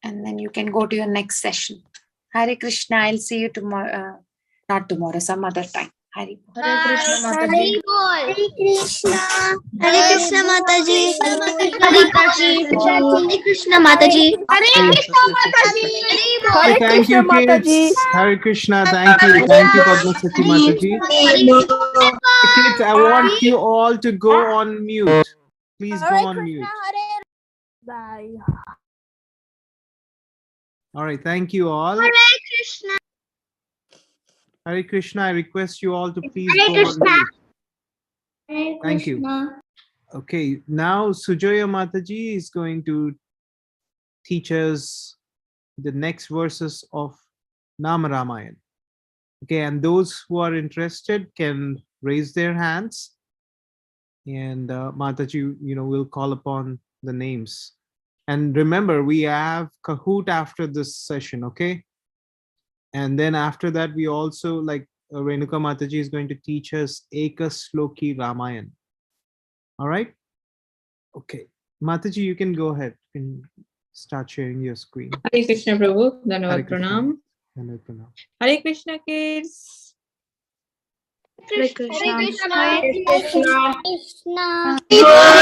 And then you can go to your next session. Hare Krishna. I'll see you tomorrow. Not tomorrow, some other time. Hare Krishna Hari bol. Hare Krishna. Hare Krishna Mataji. Hare Krishna Mataji. Hare Krishna Mataji. Hey, thank you, kids. Hare Krishna. Thank you. Thank you, Padmasati Mataji. Kids, I want you all to go on mute. Please go on mute. Bye. All right. Thank you all. Hare Krishna. Hare Krishna. I request you all to please go on mute. Thank you. Okay. Now, Sujoya Mataji is going to teach us the next verses of Nam Ramayan. Okay. And those who are interested can raise their hands. And Mataji, will call upon the names. And remember, we have Kahoot after this session, okay? And then after that, we also, like Renuka Mataji is going to teach us Eka Sloki Ramayan. All right? Okay. Mataji, you can go ahead and start sharing your screen. Hare Krishna Prabhu, Hare Dhanavad Krishna. Pranam. Dhanavad Pranam. Hare Krishna kids. Hare Krishna. Hare Krishna. Hare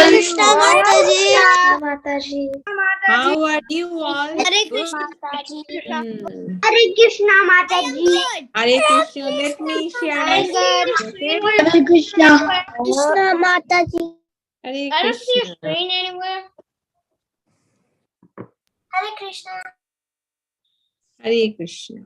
Krishna Mataji. Mataji. How are you all? Hare Good. Krishna. Hmm. Hare Krishna Mataji. Hare Krishna, let me share my screen. Okay? Hare Krishna. Krishna Mataji. Hare I don't see a Krishna. screen anywhere. Hare Krishna. Hare Krishna.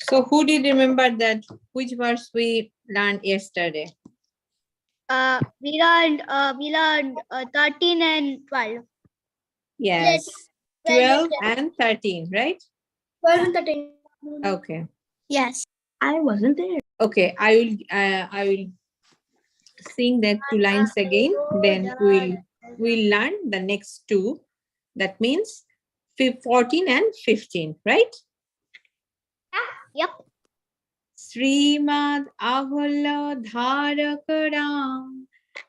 So who did remember that? Which verse we learned yesterday? We learned 13 and 12. Yes. 12 and 13, right? 12 and 13. Okay. Yes. I wasn't there. Okay. I will sing that 2 lines again. Then we'll learn the next 2. That means 14 and 15, right? Yep. Srimad Ahula Dharakaram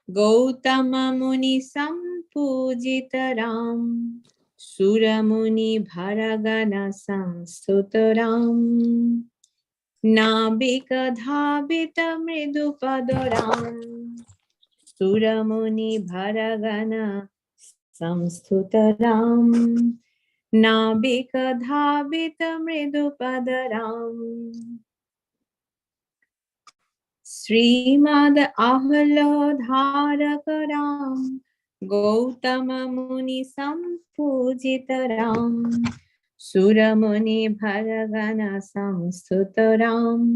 Gautama Muni Sampujitaram Suramuni Bharagana Samsutaram Nabika Dhabita Mridupadaram Suramuni Bharagana Samsutaram नाभिकधावितमृदुपदराम् Shrimad आह्लादधारकराम् गौतममुनिसम्पूजितराम् सुरमुनिभरगणसंस्तुतराम्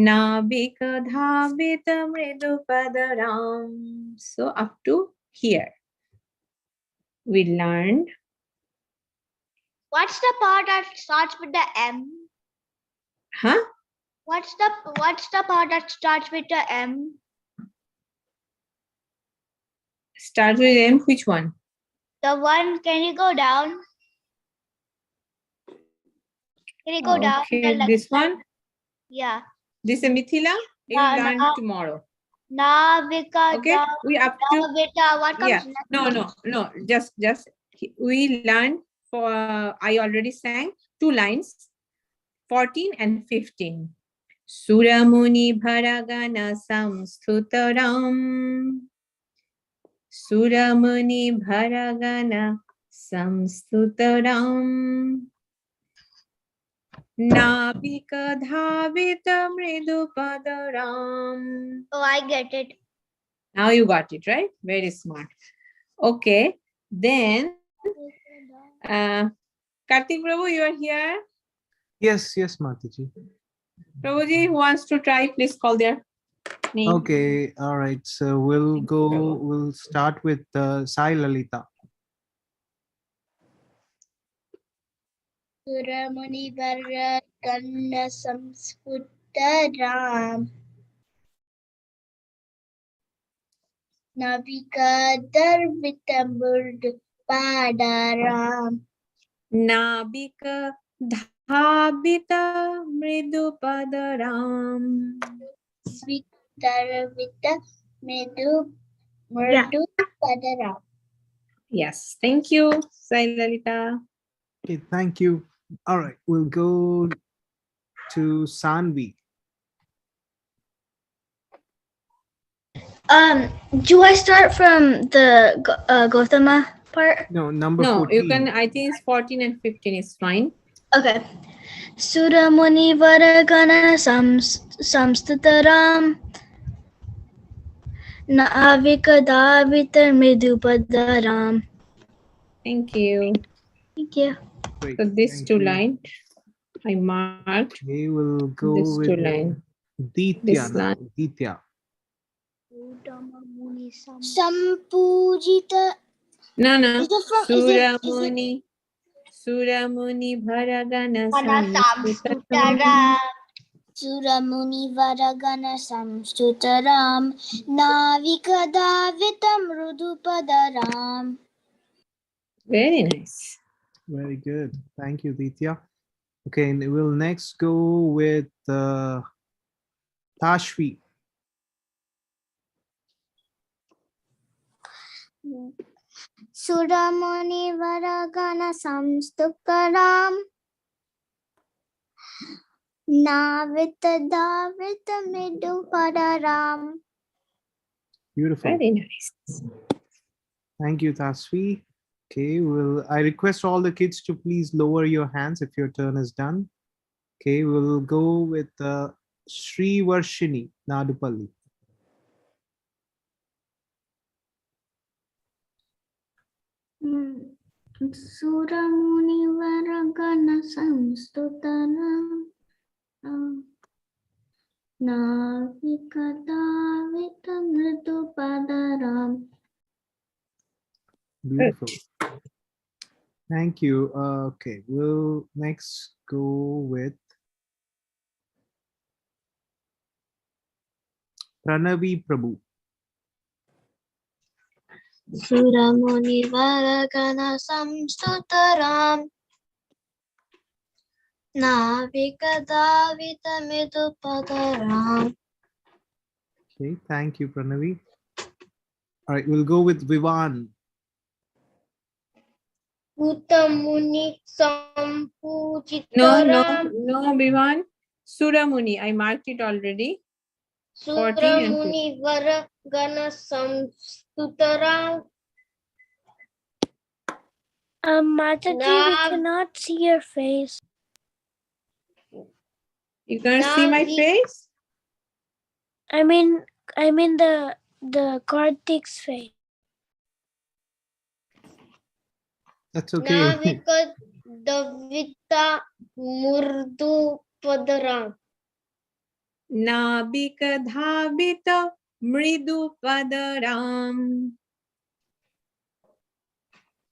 नाभिकधावितमृदुपदराम्. So up to here we learned. What's the part that starts with the M? Huh? What's the part that starts with the M? Start with M. Which one? The one, can you go down? Can you go down? Okay, The left this side? one. Yeah. This is Mithila. You will learn Na- tomorrow. Navika. Okay, we up to Navika. What comes yeah. next? No. Just we learned for. I already sang 2 lines, 14 and 15. Suramuni bharagana samstutaram. Suramuni bharagana samstutaram. Nabika dhavita mridupadaram. Oh, I get it. Now you got it, right? Very smart. Okay. Then, Kartik Prabhu, you are here. Yes, Mataji. Prabhuji, who wants to try, please call their name. Okay, all right. So we'll start with Sai Lalita. Suramuni Bharagana Samsputaram Navika Darvitamurd Padaram Nabika dhabita mridupadaram. Darvita Murdu Padaram. Yes, thank you, Sai Lalita. Okay, thank you. All right, we'll go to Sanvi. Do I start from the Gautama part? No, number No, 14. you can, I think it's 14 and 15 is fine. Okay. Suramuni Varagana Samstutaram Navika Davita Midupadaram. Thank you. Thank you. Great. So this thank 2 you. lines I marked. Okay, we'll go This 2 with lines. Ditya This now. line. Ditya. Sampujita. No. Is it from? Suramuni. Suramuni bharagana Samstutaram. Suramuni Varagana Samstutaram Navika Davitam Rudupadaram. Very nice. Very good. Thank you, Ditya. Okay, and we'll next go with Tashvi. Suramuni Varagana Samstutaram Navita Davita Midupadaram. Beautiful. Very nice. Thank you, Tashvi. Okay, I request all the kids to please lower your hands if your turn is done. Okay, we'll go with Sri Varshini Nadupalli. Suramuni Varagana Samstutaram Navika Davita Midupadaram. Beautiful. Thank you. Okay, we'll next go with Pranavi Prabhu. Suramuni Varagana Samstutaram Navika Davita Midupadaram. Okay, thank you, Pranavi. All right, we'll go with Vivan. Utamuni Sampujitaram. No, Bivan. Suramuni, I marked it already. 14 and 15. Suramuni Varagana Samstutaram Mataji, we cannot see your face. You can't see my face? I mean the Karthik's face. That's okay. Navika Davita Murdu Padaram. Nabika dhavita mridu padaram.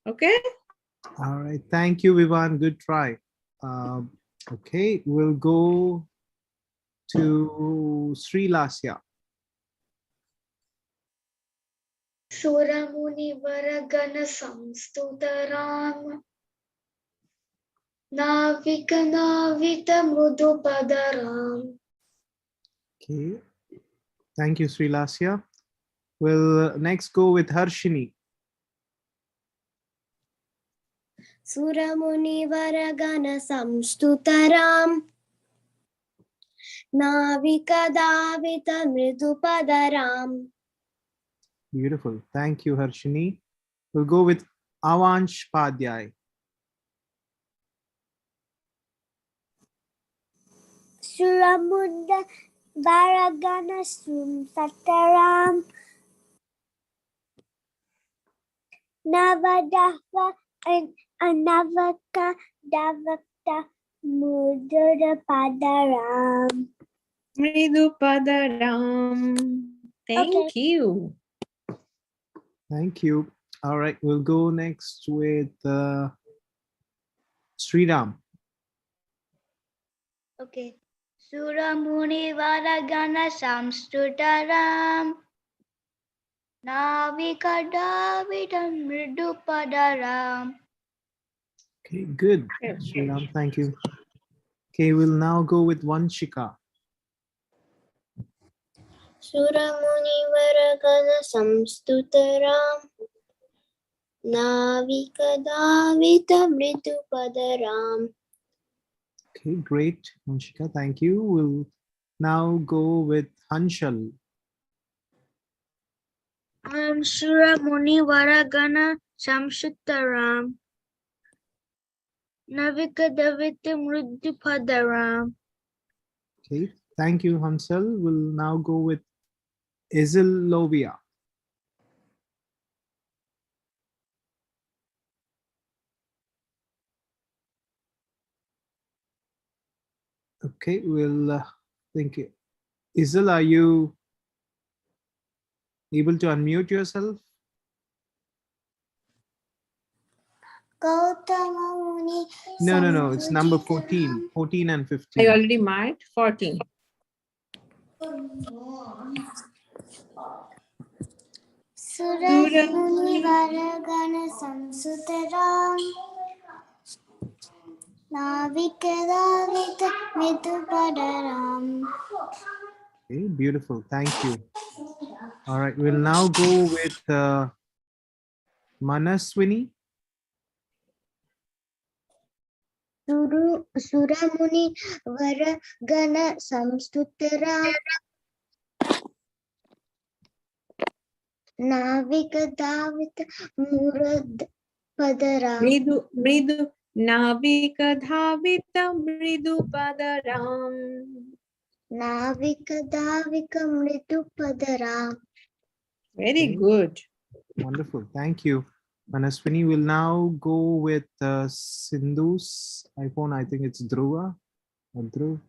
Okay? All right. Thank you, Vivan. Good try. Okay, we'll go to Sri Lasya. Suramuni Varagana Samstutaram. Navika Navita Mrudu Padaram. Okay. Thank you, Sri Lasya. We'll next go with Harshini. Suramuni Varagana Samstutaram. Navika Davita Mridupadaram. Beautiful. Thank you, Harshini. We'll go with Avansh Padhyay. Suramunda Varagana Samstutaram. Navadava and Anavaka Davata Mudurapadaram. Mridu padaram. Thank you. Thank you. All right, we'll go next with Sriram. Okay. Suramuni Varagana Samstutaram. Navika Davidam Mridupadaram. Okay, good. Sriram, thank you. Okay, we'll now go with Vanshika. Suramuni Varagana Samstutaram. Navika Davita Mridupadaram. Okay, great. Vanshika, thank you. We'll now go with Hanshal. Suramuni Varagana Samstutaram. Navika Davita Mrudu Padaram. Okay, thank you, Hansal. We'll now go with Izilovia. Okay, we'll think. Izil, are you able to unmute yourself? No. It's number 14. 14 and 15. I already marked 14. Suramuni Varagana Samstutaram. Navika Davita Mridupadaram. Okay, beautiful. Thank you. All right, we'll now go with Manaswini. Suramuni Varagana Samstutaram. Navika Davita Murad Padaram. Mridu navika dhavita mridu padaram. Navika Davika Mridu Padaram. Very Okay. good. Wonderful. Thank you. Manaswini will now go with Sindhu's iPhone. I think it's Dhruva or Dhruv.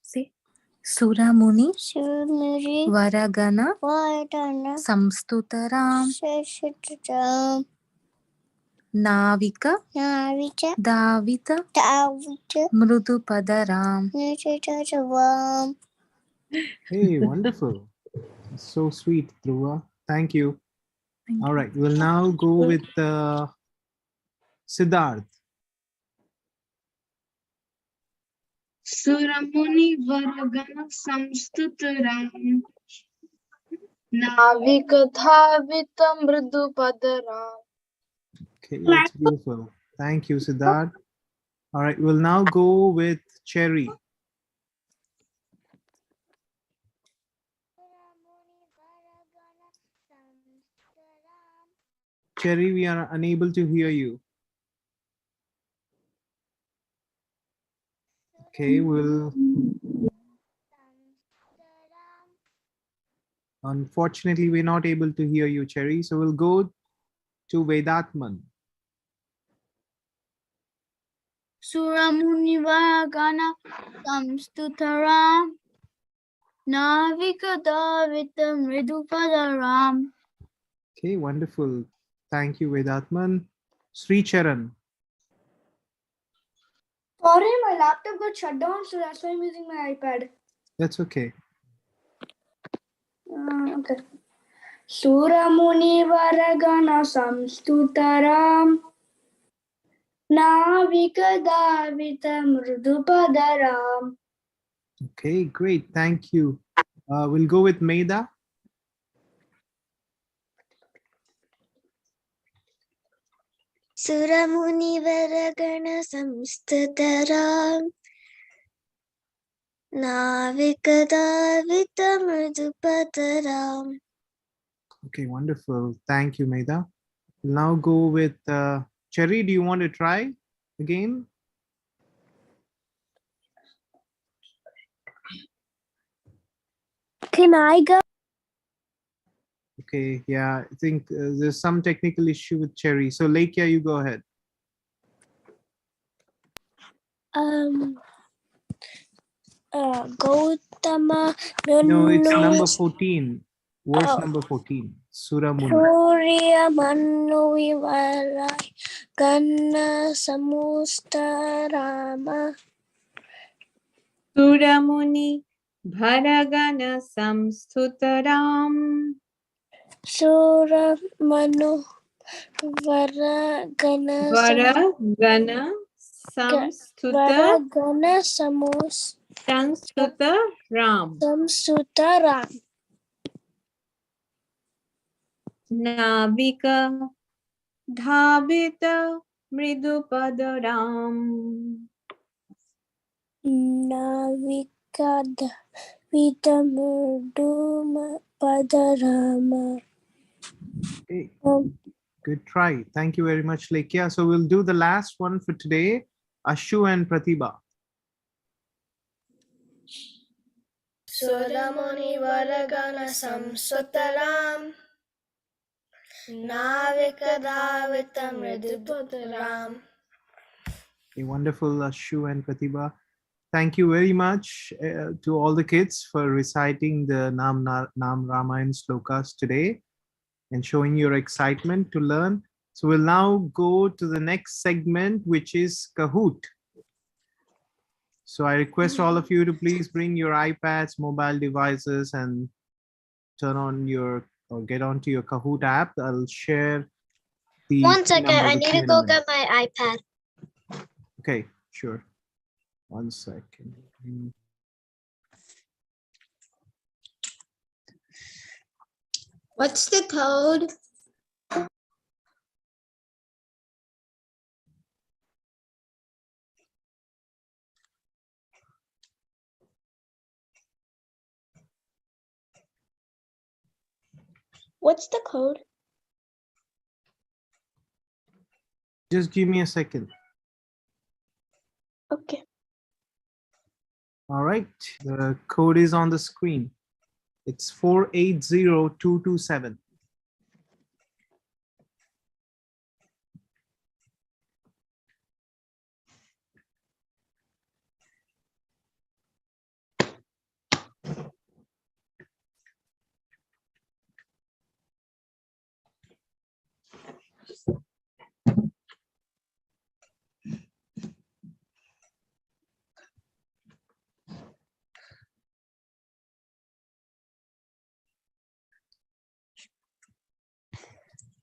See, Suramuni Varagana Samstutaram Navika Davita Mridupadaram. Hey, wonderful. So sweet, Dhruva. Thank you. All right, we'll now go with Siddharth. Suramuni Varagana Samstutaram. Navika Davita Mridu Padaram. Okay, that's beautiful. Thank you, Siddharth. All right, we'll now go with Cherry. Cherry, we are unable to hear you. Okay, we'll. Unfortunately, we're not able to hear you, Cherry. So we'll go to Vedatman. Suramunivagana Samstutaram Navikadavita Mridupadaram. Okay, wonderful. Thank you, Vedatman. Sri Charan. Sorry, my laptop got shut down, so that's why I'm using my iPad. That's okay. Okay. Suramuni Varagana Samstutaram Navikadavita Mridupadaram. Okay, great. Thank you. We'll go with Maida. Suramunivaragana samstataram Navikadavita mridupadaram. Okay, wonderful. Thank you, Maida. We'll now go with Cherry. Do you want to try again? Can I go? Okay, yeah, I think there's some technical issue with Cherry. So Laikya, you go ahead. Gautama. No, it's number 14. Verse number 14. Surah Muni. Surya Manu Vivara Ganna Samustarama. Suramuni Bharagana Samstutaram Sura Manu Varagana Varagana Samstuta Varagana Samus Samstutaram Samsutaram. Navika Dhabita Mridupadaram Navikad Vitamurduma Padarama. Okay, good try. Thank you very much, Laikya. So we'll do the last one for today. Ashu and Pratibha. Suramuni Varagana Samsutaram Navikadavita Mridupadaram. Okay, wonderful, Ashu and Pratibha. Thank you very much to all the kids for reciting the Nam Ramayan slokas today and showing your excitement to learn. So we'll now go to the next segment, which is Kahoot. So I request all of you to please bring your iPads, mobile devices, and turn on your or get onto your Kahoot app. I'll share the 1 second, number I with need you to in a go minute. get my iPad. Okay, sure. 1 second. What's the code? What's the code? Just give me a second. Okay. All right, the code is on the screen. It's 480227.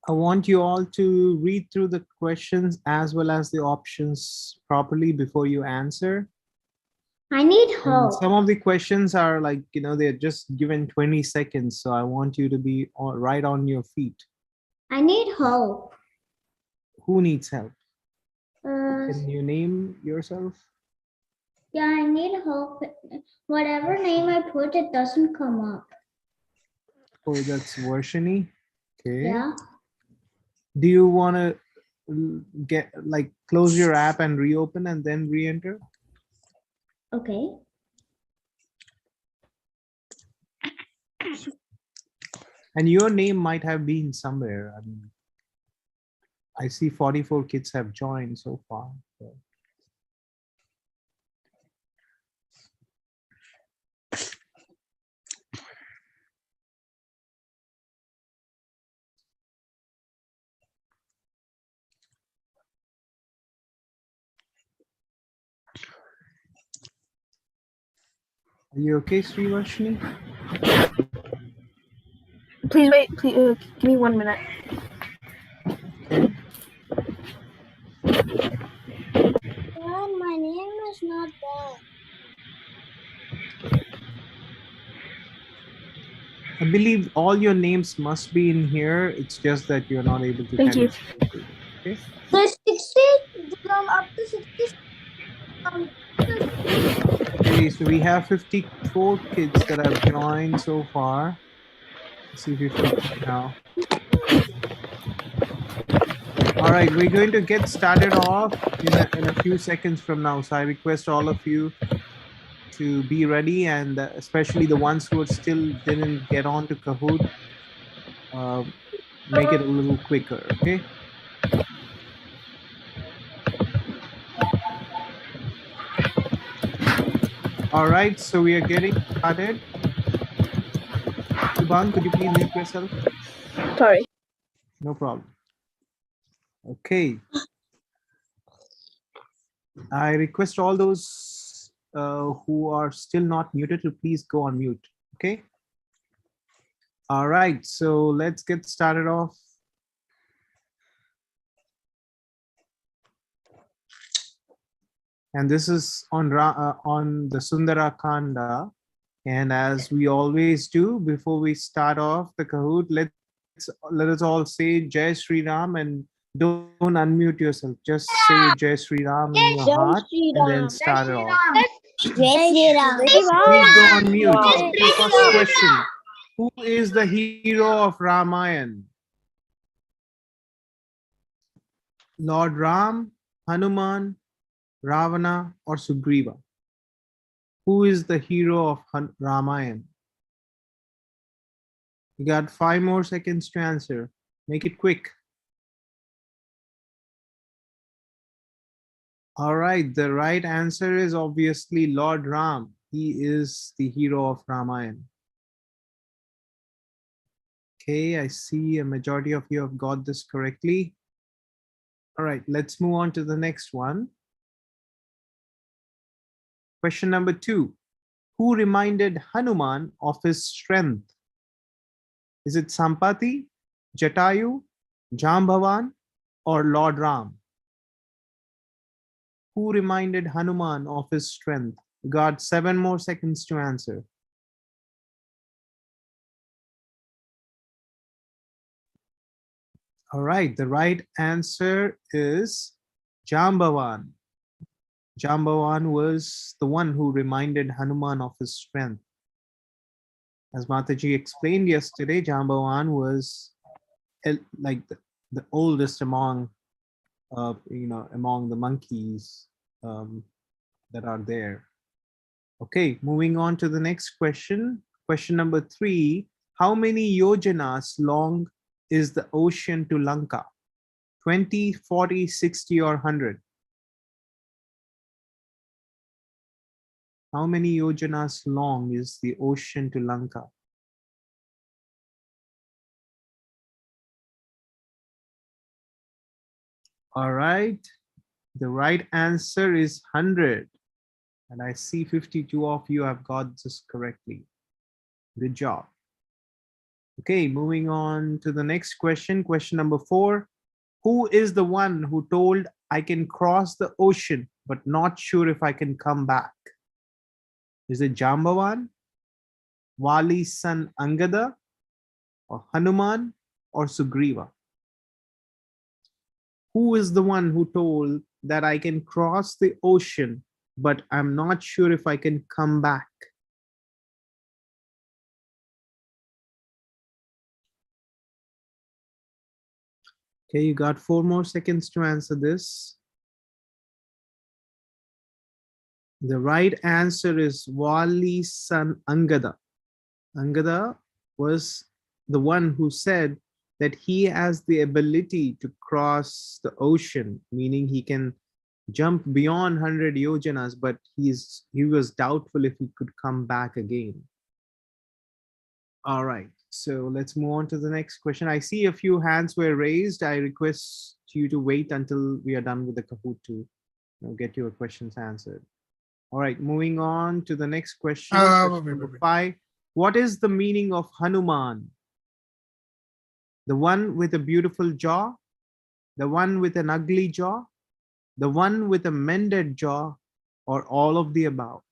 I want you all to read through the questions as well as the options properly before you answer. I need And help. some of the questions are like, they're just given 20 seconds. So I want you to be right on your feet. I need help. Who needs help? Can you name yourself? Yeah, I need help. Whatever name I put, it doesn't come up. Oh, that's Varshini. Okay. Yeah. Do you want to close your app and reopen and then re-enter? Okay. And your name might have been somewhere. I mean, I see 44 kids have joined so far. So. Are you okay, Srivarshini? Please wait. Please give me 1 minute. Okay. My name is not there. I believe all your names must be in here. It's just that you're not able to. Thank you. Okay. There's 60 up to 60. Okay, so we have 54 kids that have joined so far. Let's see 50 now. All right, we're going to get started off in a few seconds from now. So I request all of you to be ready, and especially the ones who are still didn't get on to Kahoot, make it a little quicker, okay? All right, so we are getting started. Subhan, could you please mute yourself? Sorry. No problem. Okay. I request all those who are still not muted to please go on mute, okay? All right, so let's get started off. And this is on the Sundara Kanda. And as we always do, before we start off the Kahoot, let us all say Jai Sri Ram, and don't unmute yourself. Just say Jai Sri Ram in your heart and then start it off. Please go on mute. Okay, first question. Who is the hero of Ramayan? Lord Ram, Hanuman, Ravana, or Sugriva? Who is the hero of Ramayan? You got 5 more seconds to answer. Make it quick. All right, the right answer is obviously Lord Ram. He is the hero of Ramayan. Okay, I see a majority of you have got this correctly. All right, let's move on to the next one. Question number 2. Who reminded Hanuman of his strength? Is it Sampati, Jatayu, Jambavan, or Lord Ram? Who reminded Hanuman of his strength? You got 7 more seconds to answer. All right, the right answer is Jambavan. Jambavan was the one who reminded Hanuman of his strength. As Mataji explained yesterday, Jambavan was like the oldest among among the monkeys that are there. Okay, moving on to the next question. Question number 3. How many yojanas long is the ocean to Lanka? 20, 40, 60, or 100? How many yojanas long is the ocean to Lanka? All right, the right answer is 100. And I see 52 of you have got this correctly. Good job. Okay, moving on to the next question. Question number 4. Who is the one who told I can cross the ocean, but not sure if I can come back? Is it Jambavan, Wali's son Angada, or Hanuman, or Sugriva? Who is the one who told that I can cross the ocean, but I'm not sure if I can come back? Okay, you got 4 more seconds to answer this. The right answer is Wali's son Angada. Angada was the one who said that he has the ability to cross the ocean, meaning he can jump beyond 100 yojanas, but he was doubtful if he could come back again. All right, so let's move on to the next question. I see a few hands were raised. I request you to wait until we are done with the Kahoot to get your questions answered. All right, moving on to the next question. Question number 5. What is the meaning of Hanuman? The one with a beautiful jaw, the one with an ugly jaw, the one with a mended jaw, or all of the above?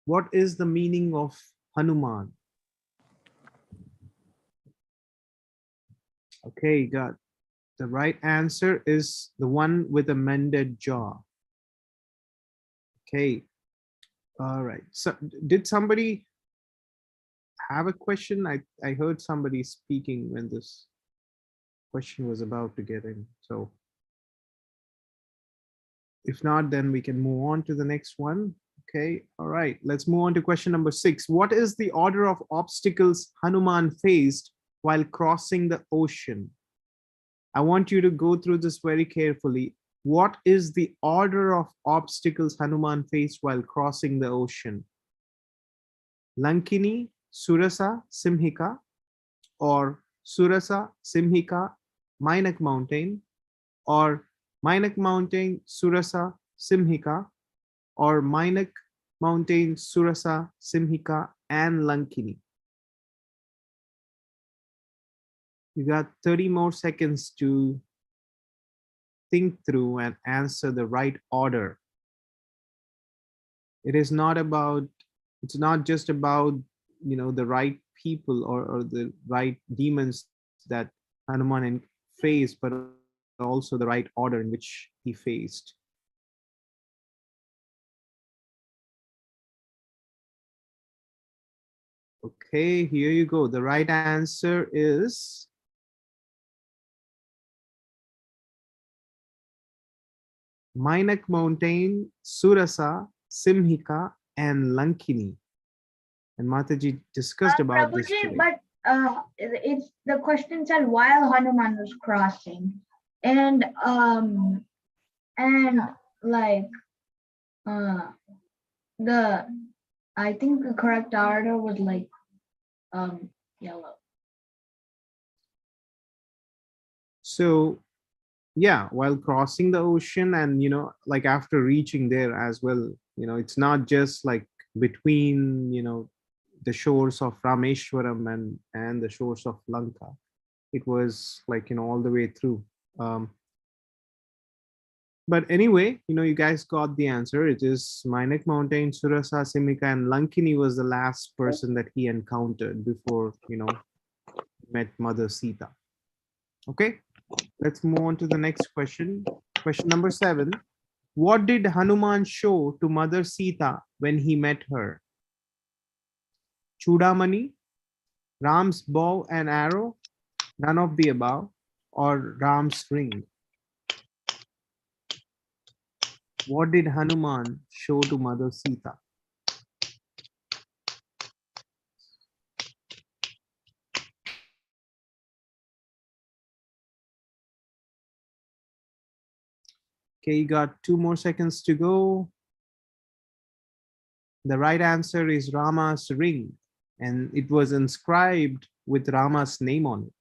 What is the meaning of Hanuman? Okay, got the right answer is the one with a mended jaw. Okay, all right. So did somebody have a question? I heard somebody speaking when this question was about to get in. So if not, then we can move on to the next one. Okay, all right. Let's move on to question number 6. What is the order of obstacles Hanuman faced while crossing the ocean? I want you to go through this very carefully. What is the order of obstacles Hanuman faced while crossing the ocean? Lankini, Surasa, Simhika, or Surasa, Simhika, Mainak Mountain, or Mainak Mountain, Surasa, Simhika, or Mainak Mountain, Surasa, Simhika, and Lankini. You got 30 more seconds to think through and answer the right order. It is not about, it's not just about, the right people or the right demons that Hanuman faced, but also the right order in which he faced. Okay, here you go. The right answer is Mainak Mountain, Surasa, Simhika, and Lankini. And Mataji discussed about this today. But it's the question said while Hanuman was crossing, and like the I think the correct order was like yellow. So yeah, while crossing the ocean and like after reaching there as well, it's not just like between the shores of Rameshwaram and the shores of Lanka. It was like all the way through. But anyway, you guys got the answer. It is Mainak Mountain, Surasa, Simika, and Lankini was the last person that he encountered before met Mother Sita. Okay, let's move on to the next question. Question number 7. What did Hanuman show to Mother Sita when he met her? Chudamani, Ram's bow and arrow, none of the above, or Ram's ring? What did Hanuman show to Mother Sita? Okay, you got 2 more seconds to go. The right answer is Rama's ring, and it was inscribed with Rama's name on it.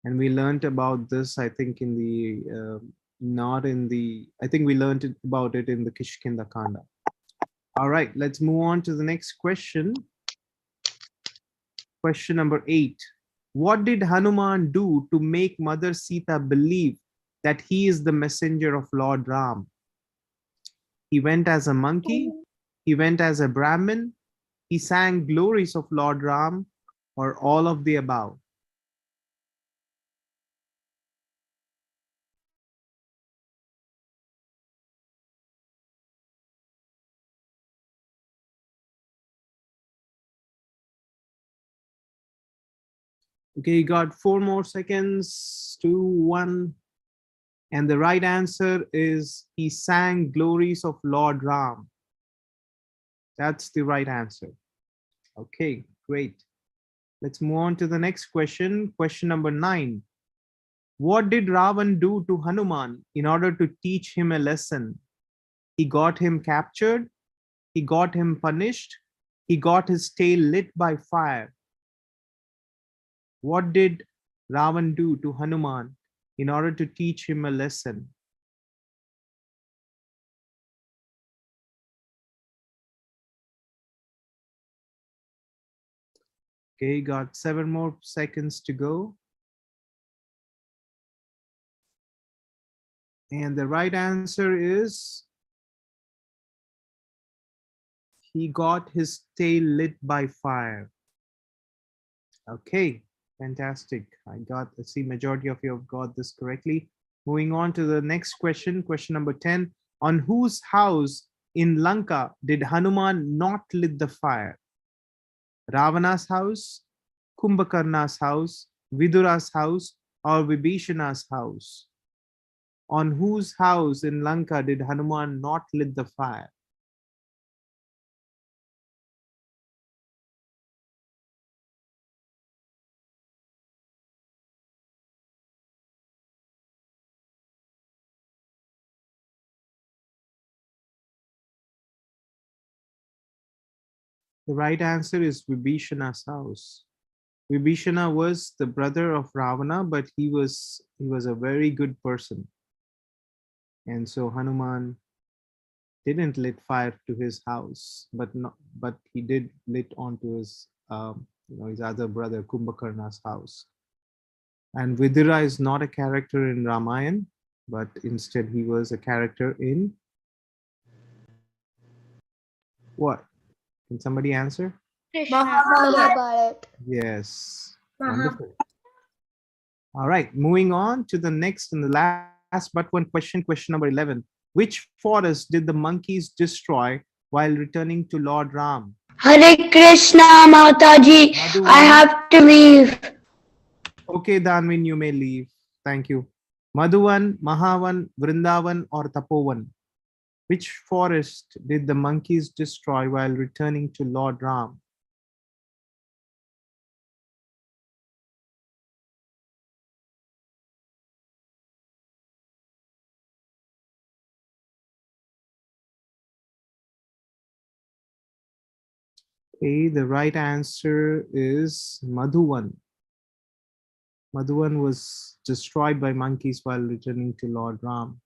And we learned about this, I think, in the I think we learned about it in the Kishkinda Kanda. All right, let's move on to the next question. Question number 8. What did Hanuman do to make Mother Sita believe that he is the messenger of Lord Ram? He went as a monkey, he went as a Brahmin, he sang glories of Lord Ram, or all of the above? Okay, you got 4 more seconds. 2, 1. And the right answer is he sang glories of Lord Ram. That's the right answer. Okay, great. Let's move on to the next question. Question number 9. What did Ravan do to Hanuman in order to teach him a lesson? He got him captured. He got him punished. He got his tail lit by fire. What did Ravan do to Hanuman in order to teach him a lesson? Okay, got 7 more seconds to go. And the right answer is he got his tail lit by fire. Okay, fantastic. I see majority of you have got this correctly. Moving on to the next question, question number 10. On whose house in Lanka did Hanuman not lit the fire? Ravana's house, Kumbhakarna's house, Vidura's house, or Vibhishana's house? On whose house in Lanka did Hanuman not lit the fire? The right answer is Vibhishana's house. Vibhishana was the brother of Ravana, but he was a very good person. And so Hanuman didn't lit fire to his house, but he did lit onto his his other brother Kumbhakarna's house. And Vidura is not a character in Ramayana, but instead he was a character in what? Can somebody answer? Mahabharat. Yes. Wonderful. All right, moving on to the next and the last but one question, question number 11. Which forest did the monkeys destroy while returning to Lord Ram? Hare Krishna, Mataji. I have to leave. Okay, Danvin, you may leave. Thank you. Madhuvan, Mahavan, Vrindavan, or Tapovan? Which forest did the monkeys destroy while returning to Lord Ram? Okay, the right answer is Madhuvan. Madhuvan was destroyed by monkeys while returning to Lord Ram.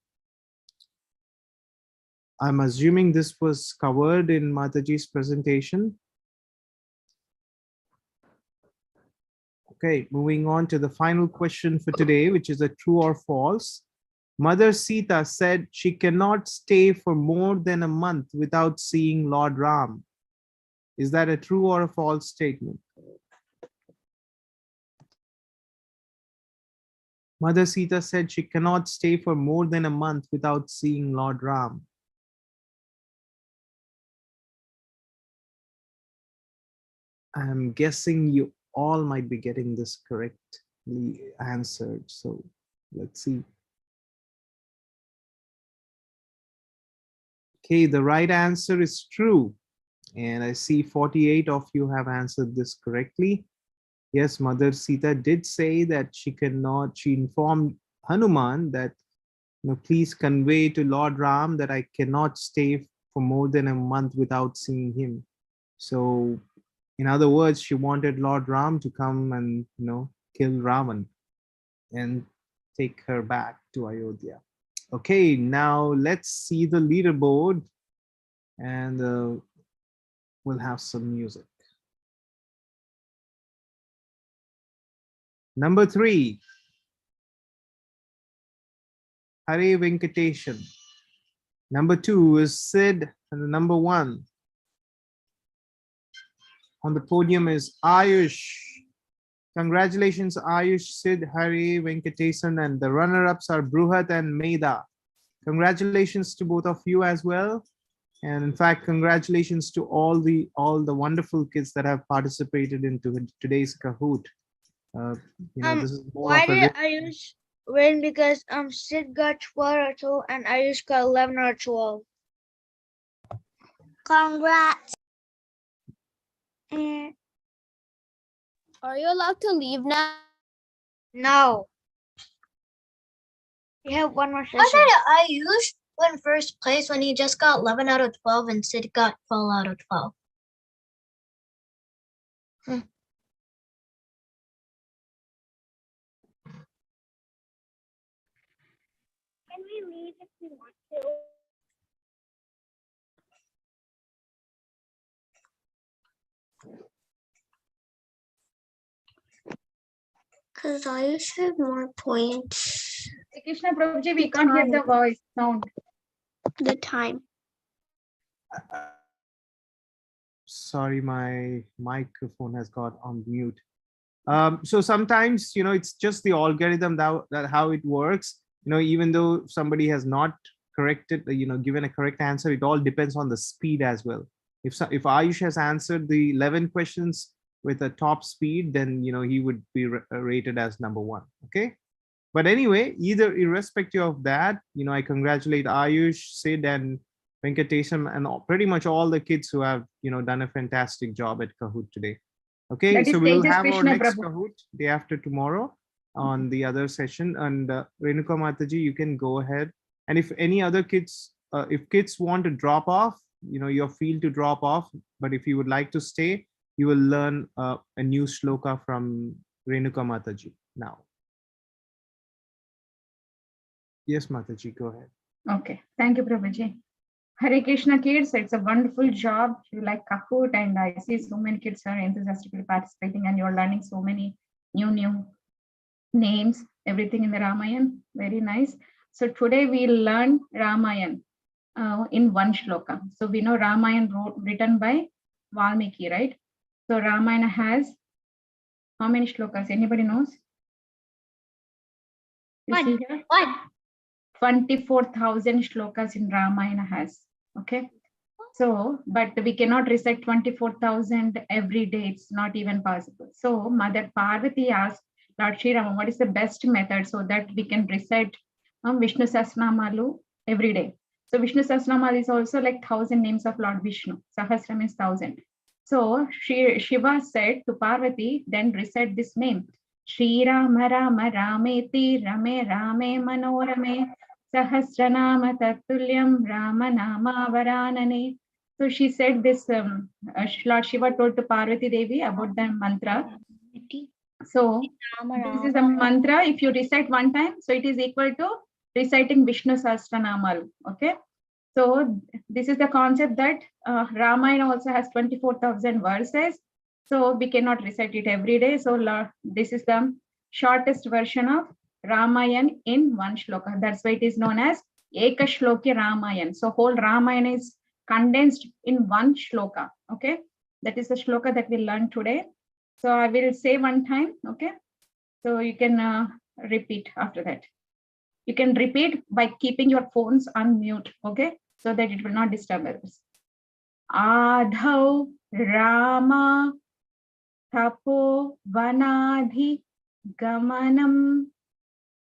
I'm assuming this was covered in Mataji's presentation. Okay, moving on to the final question for today, which is a true or false. Mother Sita said she cannot stay for more than a month without seeing Lord Ram. Is that a true or a false statement? Mother Sita said she cannot stay for more than a month without seeing Lord Ram. I'm guessing you all might be getting this correctly answered. So let's see. Okay, the right answer is true. And I see 48 of you have answered this correctly. Yes, Mother Sita did say that she informed Hanuman that, please convey to Lord Ram that I cannot stay for more than a month without seeing him. So, in other words, she wanted Lord Ram to come and, kill Ravan and take her back to Ayodhya. Okay, now let's see the leaderboard and we'll have some music. Number 3, Hare Venkatesan. Number 2 is Sid, and the number 1 on the podium is Ayush. Congratulations, Ayush, Sid, Hare Venkatesan, and the runner-ups are Bruhat and Meda. Congratulations to both of you as well. And in fact, congratulations to all the wonderful kids that have participated in today's Kahoot. This is more Why of a did Ayush win? Because Sid got 12 or 2 and Ayush got 11 or 12. Congrats. Are you allowed to leave now? No. We have one more session. I thought Ayush won first place when he just got 11 out of 12 and Sid got 12 out of 12. Can we leave if we want to? Because Ayush had more points. Krishna Prabhuji, we can't hear the voice sound. The time. Sorry, my microphone has got on mute. So sometimes, it's just the algorithm that how it works. Even though somebody has not corrected, given a correct answer, it all depends on the speed as well. If Ayush has answered the 11 questions with a top speed, then he would be rated as number 1. Okay. But anyway, irrespective of that, I congratulate Ayush, Sid, and Venkatesam, and pretty much all the kids who have done a fantastic job at Kahoot today. Okay, That is so we will Tejas have our Krishna next Prabhu. Kahoot day after tomorrow on the other session. And Renuka Mataji, you can go ahead. And if any other kids, if kids want to drop off, you're free to drop off. But if you would like to stay, you will learn a new shloka from Renuka Mataji now. Yes, Mataji, go ahead. Okay, thank you, Prabhuji. Hare Krishna kids, it's a wonderful job. You like Kahoot, and I see so many kids are enthusiastically participating, and you're learning so many new names, everything in the Ramayana. Very nice. So today we learn Ramayana in one shloka. So we know Ramayana written by Valmiki, right? So Ramayana has how many shlokas? Anybody knows? You see here? 24,000 shlokas in Ramayana has. Okay. So, but we cannot recite 24,000 every day. It's not even possible. So Mother Parvati asked Lord Sri Rama, what is the best method so that we can recite Vishnu Sahasranamalu every day? So Vishnu Sahasranamalu is also like 1,000 names of Lord Vishnu. Sahasra means 1,000. So Shiva said to Parvati, then recite this name. Shri Rama Rama Rameti Rame Rame Manorame Sahasranama Tatulyam Rama Nama Varanane. So she said this, Lord Shiva told to Parvati Devi about the mantra. So this is a mantra. If you recite one time, so it is equal to reciting Vishnu Sahasranamalu. Okay. So this is the concept that Ramayana also has 24,000 verses. So we cannot recite it every day. So this is the shortest version of Ramayana in one shloka. That's why it is known as Eka Shloki Ramayana. So whole Ramayana is condensed in one shloka. Okay. That is the shloka that we learned today. So I will say one time. Okay. So you can repeat after that. You can repeat by keeping your phones on mute. Okay. So that it will not disturb others. Adhau Rama Tapo Vanadhi Gamanam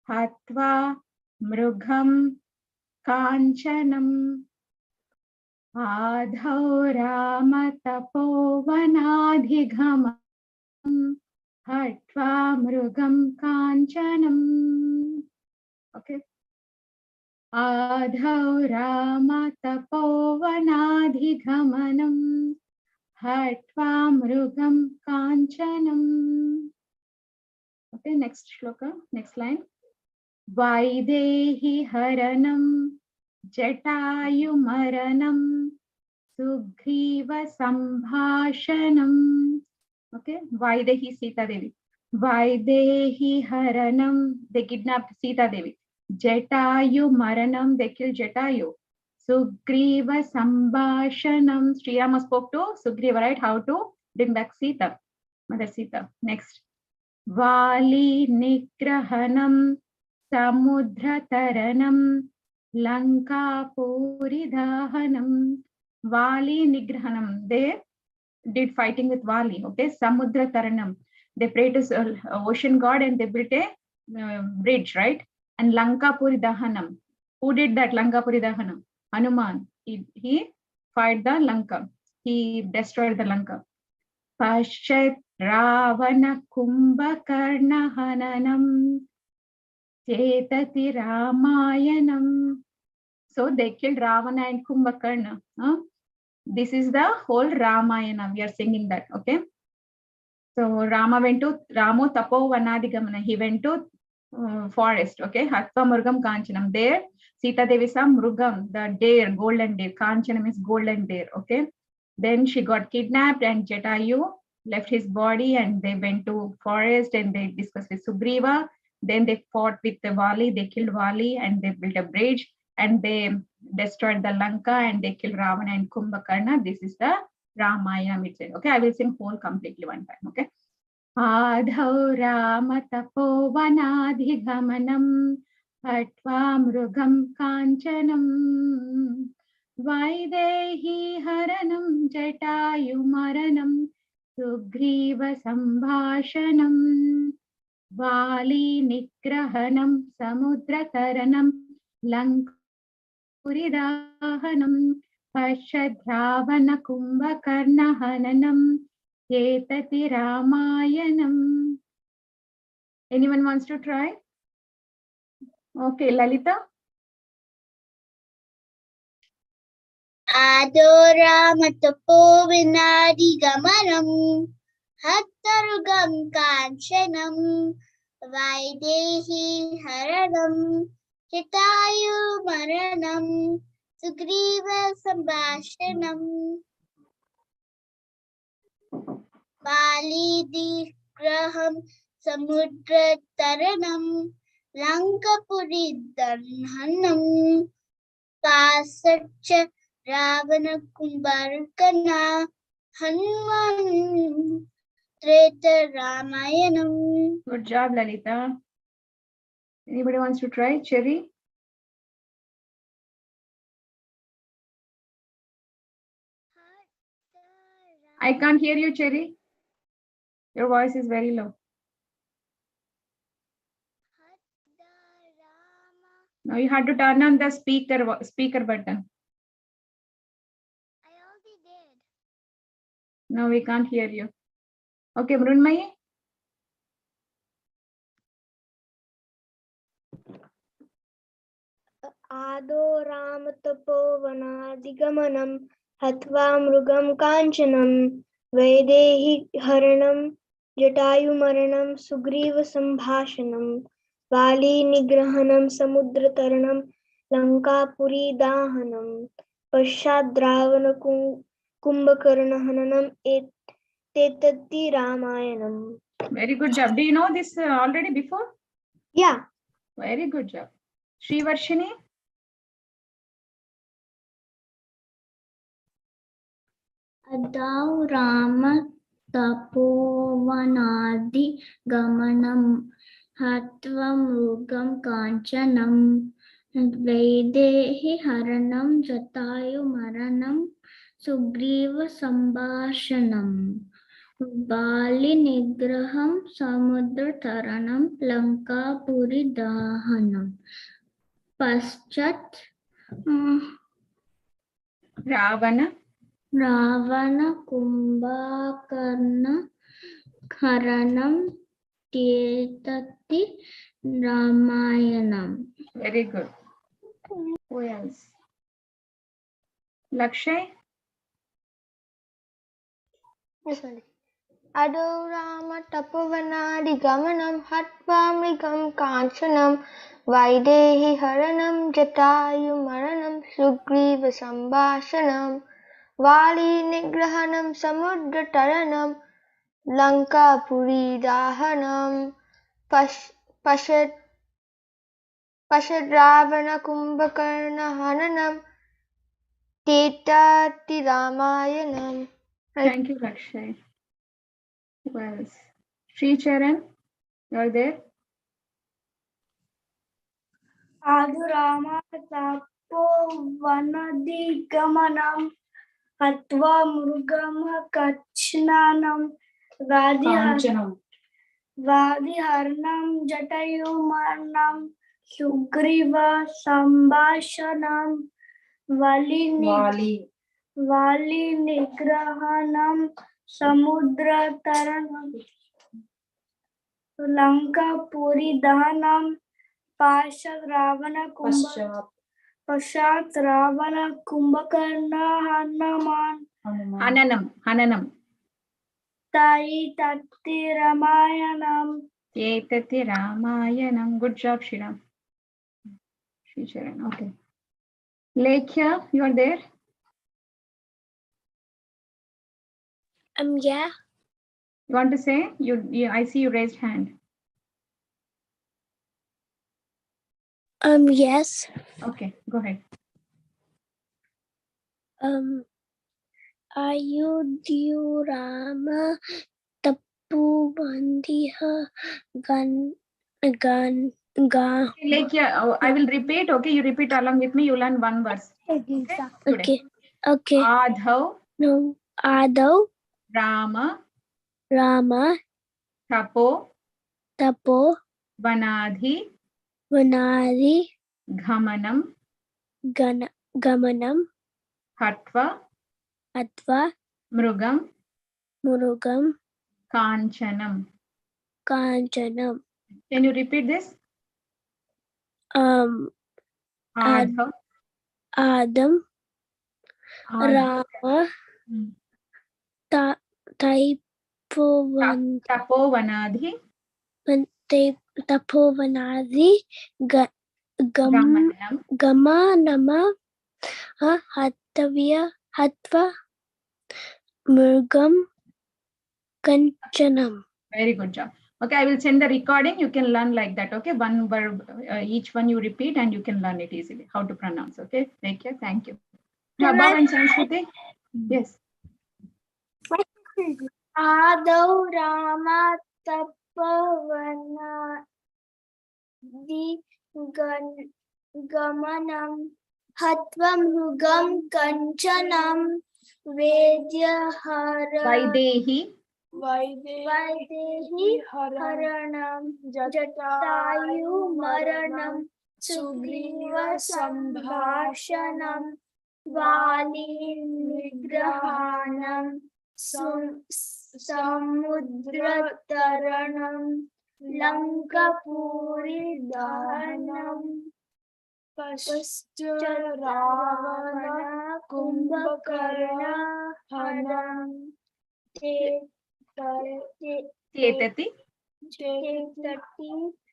Hatva Mrugam Kanchanam. Adhau Rama Tapo Vanadhi Gamanam Hatva Mrugam Kanchanam. Okay. Adhau Rama Tapovanadhigamanam Hatva Mrugam Kanchanam. Okay, next shloka, next line. Vaidehi Haranam Jatayu Maranam Sugriva Sambhashanam. Okay, Vaidehi Sita Devi. Vaidehi Haranam, they kidnapped Sita Devi. Jatayu Maranam, they killed Jatayu. Sugriva Sambhashanam, Sri Rama spoke to Sugriva, right? How to bring back Sita, Mother Sita. Next. Vali Nigrahanam, Samudra Taranam, Lanka Puridahanam. Vali Nigrahanam, they did fighting with Vali. Okay, Samudra Taranam. They prayed to ocean god and they built a bridge, right? And Lankapuri Dahanam. Who did that Lankapuri Dahanam? Hanuman. He fired the Lanka. He destroyed the Lanka. Pashat Ravana Kumbhakarna Hananam Chetati Ramayanam. So they killed Ravana and Kumbhakarna. This is the whole Ramayana. We are singing that, okay? So Rama went to Ramo Tapo Vanadigamana. He went to forest, okay? Hatva Murgam Kanchanam. There, Sita Devi saw Mrugam, the deer, golden deer. Kanchanam is golden deer, okay? Then she got kidnapped and Jatayu left his body and they went to forest and they discussed with Sugriva. Then they fought with the Vali. They killed Vali and they built a bridge and they destroyed the Lanka and they killed Ravana and Kumbhakarna. This is the Ramayana. Okay, I will sing whole completely one time, okay? आधौ रामतपोवनाधिगमनम् हत्वा मृगं काञ्चनम् वैदेही हरणं जटायुमरणं सुग्रीवसम्भाषणम् वाली निग्रहणं समुद्रतरणं लङ्कुरिदाहनं पश्यद्रावणकुम्भकर्णहननम् Etati Ramayanam. Anyone wants to try? Okay, Lalita. Adoramato Vinadi Gamanam Hattarugam Kanchanam Vaidehi Haranam Chitayu Maranam Sugriva Sambhashanam Balidi Graham Samudra Taranam Lankapuri Dhananam Pasacha Ravana Kumbharkana Hanuman Treta Ramayanam. Good job, Lalita. Anybody wants to try? Cherry? I can't hear you, Cherry. Your voice is very low. Now you have to turn on the speaker button. I already did. No, we can't hear you. Okay, Mrunmayi. Ado Ramatapo Vanadigamanam Hatva Mrugam Kanchanam Vaidehi Haranam Jatayu Maranam Sugriva Sambhashanam Vali Nigrahanam Samudra Taranam Lankapuri Dahanam Pashadravana Kumbhakarna Hananam Tetati Ramayanam. Very good job. Do you know this already before? Yeah. Very good job. Sri Varshini? Adau Rama Tapovanadi Gamanam Hatva Mrugam Kanchanam Vaidehi Haranam Jatayu Maranam Sugriva Sambhashanam Bali Nigraham Samudra Taranam Lanka Puri Dahanam Paschat Ravana Kumbhakarna Haranam Tetati Ramayanam. Very good. Who else? Lakshay? Yes, ma'am. Ado Rama Tapovanadi Gamanam Hatva Mrigam Kanchanam Vaidehi Haranam Jatayu Maranam Sugriva Sambhashanam Vali Nigrahanam Samudra Taranam Lanka Puri Dahanam Pashad Ravana Kumbhakarna Hananam Tetati Ramayanam. Thank you, Lakshay. Who else? Sri Charan? You are there? Adurama Tapo Vanadi Gamanam Hatva Murugam Kachnanam Kanchanam Vadiharnam Jatayumarnam Sugriva Sambhashanam Vali Nigrahanam Samudra Taranam Lanka Puri Dahanam Pashat Ravana Kumbhakarna Hananam. Tai Tatti Ramayanam. Etati Ramayanam. Good job, Shriram. Shricharan. Okay. Lekhya, you are there? Yeah. You want to say? I see you raised hand. Yes. Okay, go ahead. Ayudhya Rama Tapu Bandiha Gan. Lekhya, I will repeat. Okay, you repeat along with me. You learn one verse. Okay. Adhav. No. Adav Rama. Tapo. Vanadhi. Ghamanam. Gamanam Hatva. Atva Mrugam. Kanchanam. Kanchanam. Can you repeat this? Adhav. Adam Rama Tapovanadhi. Tapovanadhi Gamanama Hatva Murgam Kanchanam. Very good job. Okay, I will send the recording. You can learn like that. Okay, one verb, each one you repeat and you can learn it easily, how to pronounce. Okay, take care. Thank you. Bhav and Sanskriti? Yes. Adav Rama Tapavana Di Gamanam Hatva Mrugam Kanchanam Vedyahara Vaidehi. Vaidehi Haranam Jatayu Maranam Sugriva Sambhashanam Vali Nigrahanam Samudra Taranam Lanka Puri Dahanam Pascha Ravana Kumbhakarna Hanam Chetati.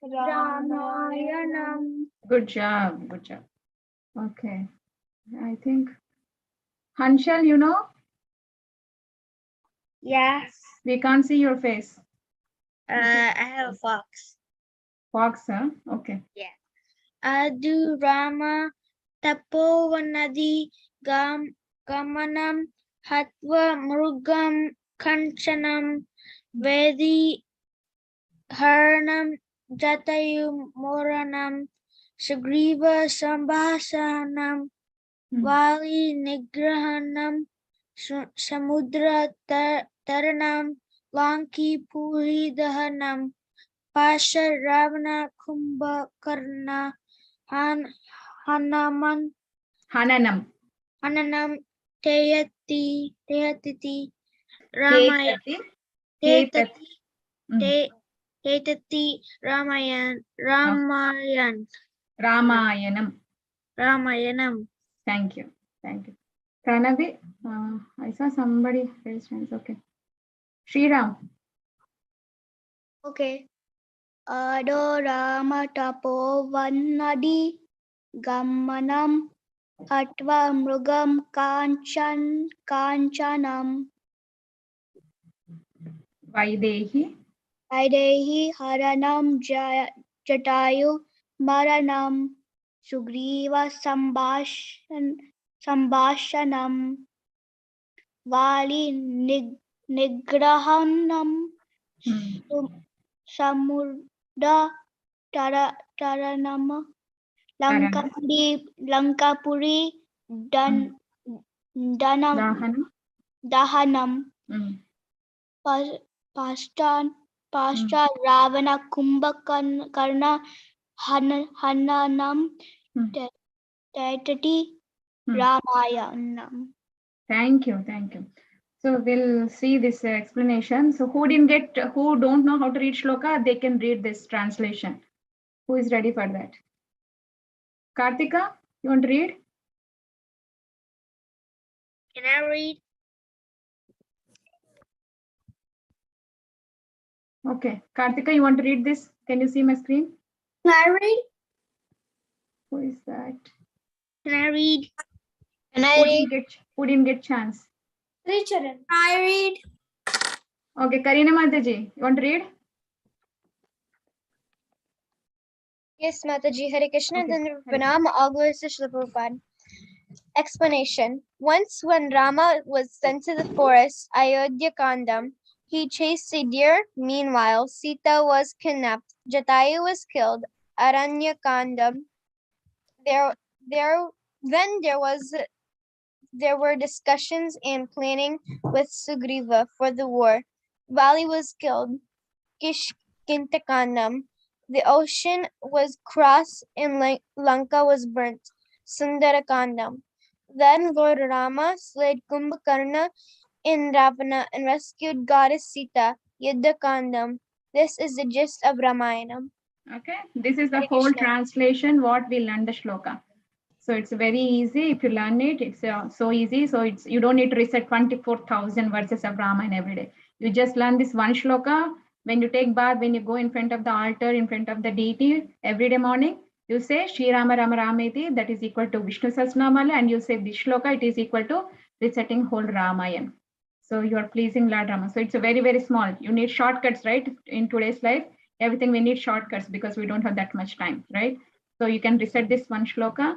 Ramayanam. Good job. Good job. Okay. I think Hanshal, you know? Yes. We can't see your face. I have a fox. Fox, huh? Okay. Yeah. Adu Rama Tapovanadi Gamanam Hatva Mrugam Kanchanam Vedi Haranam Jatayu Moranam Sugriva Sambhasanam Vali Nigrahanam Samudra Taranam Lanki Puri Dahanam Pasha Ravana Kumbhakarna Hananam Teyati Ramaya Teyati Ramayanam. Thank you. Thank you. Pranavi, I saw somebody raised hands. Okay. Shriram. Okay. Ado Rama Tapo Vanadi Gamanam Hatva Mrugam Kanchanam Vaidehi. Haranam Jatayu Maranam Sugriva Sambhashanam Vali Nigrahanam Samudra Taranam Lankapuri Dahanam Pastan Pascha Ravana Kumbhakarna Hananam Taitati Ramayanam. Thank you. Thank you. So we'll see this explanation. So who don't know how to read shloka, they can read this translation. Who is ready for that? Kartika, you want to read? Can I read? Okay. Kartika, you want to read this? Can you see my screen? Can I read? Who is that? Can I read? Can I read? Who didn't get chance? Can I read? Okay, Karina Mataji, you want to read? Yes, Mataji. Hare Krishna Okay, and Hare Pranam. All glories to Srila Prabhupada. Explanation. Once when Rama was sent to the forest, Ayodhya Kanda, he chased a deer. Meanwhile, Sita was kidnapped. Jatayu was killed. Aranya Kanda. There were discussions and planning with Sugriva for the war. Vali was killed. Kishkintakandam. The ocean was crossed and Lanka was burnt. Sundarakandam. Then Lord Rama slayed Kumbhakarna in Ravana and rescued goddess Sita. Yuddhakandam. This is the gist of Ramayana. Okay, this is the Hare whole Krishna. translation what we learned the shloka. So it's very easy if you learn it. It's so easy. So it's you don't need to recite 24,000 verses of Ramayana every day. You just learn this one shloka. When you take bath, when you go in front of the altar, in front of the deity every day morning, you say Shri Rama Rama Rameti, that is equal to Vishnu Sahasranamala, and you say this shloka, it is equal to reciting whole Ramayana. So you are pleasing Lord Rama. So it's a very, very small. You need shortcuts, right? In today's life, everything we need shortcuts because we don't have that much time, right? So you can recite this one shloka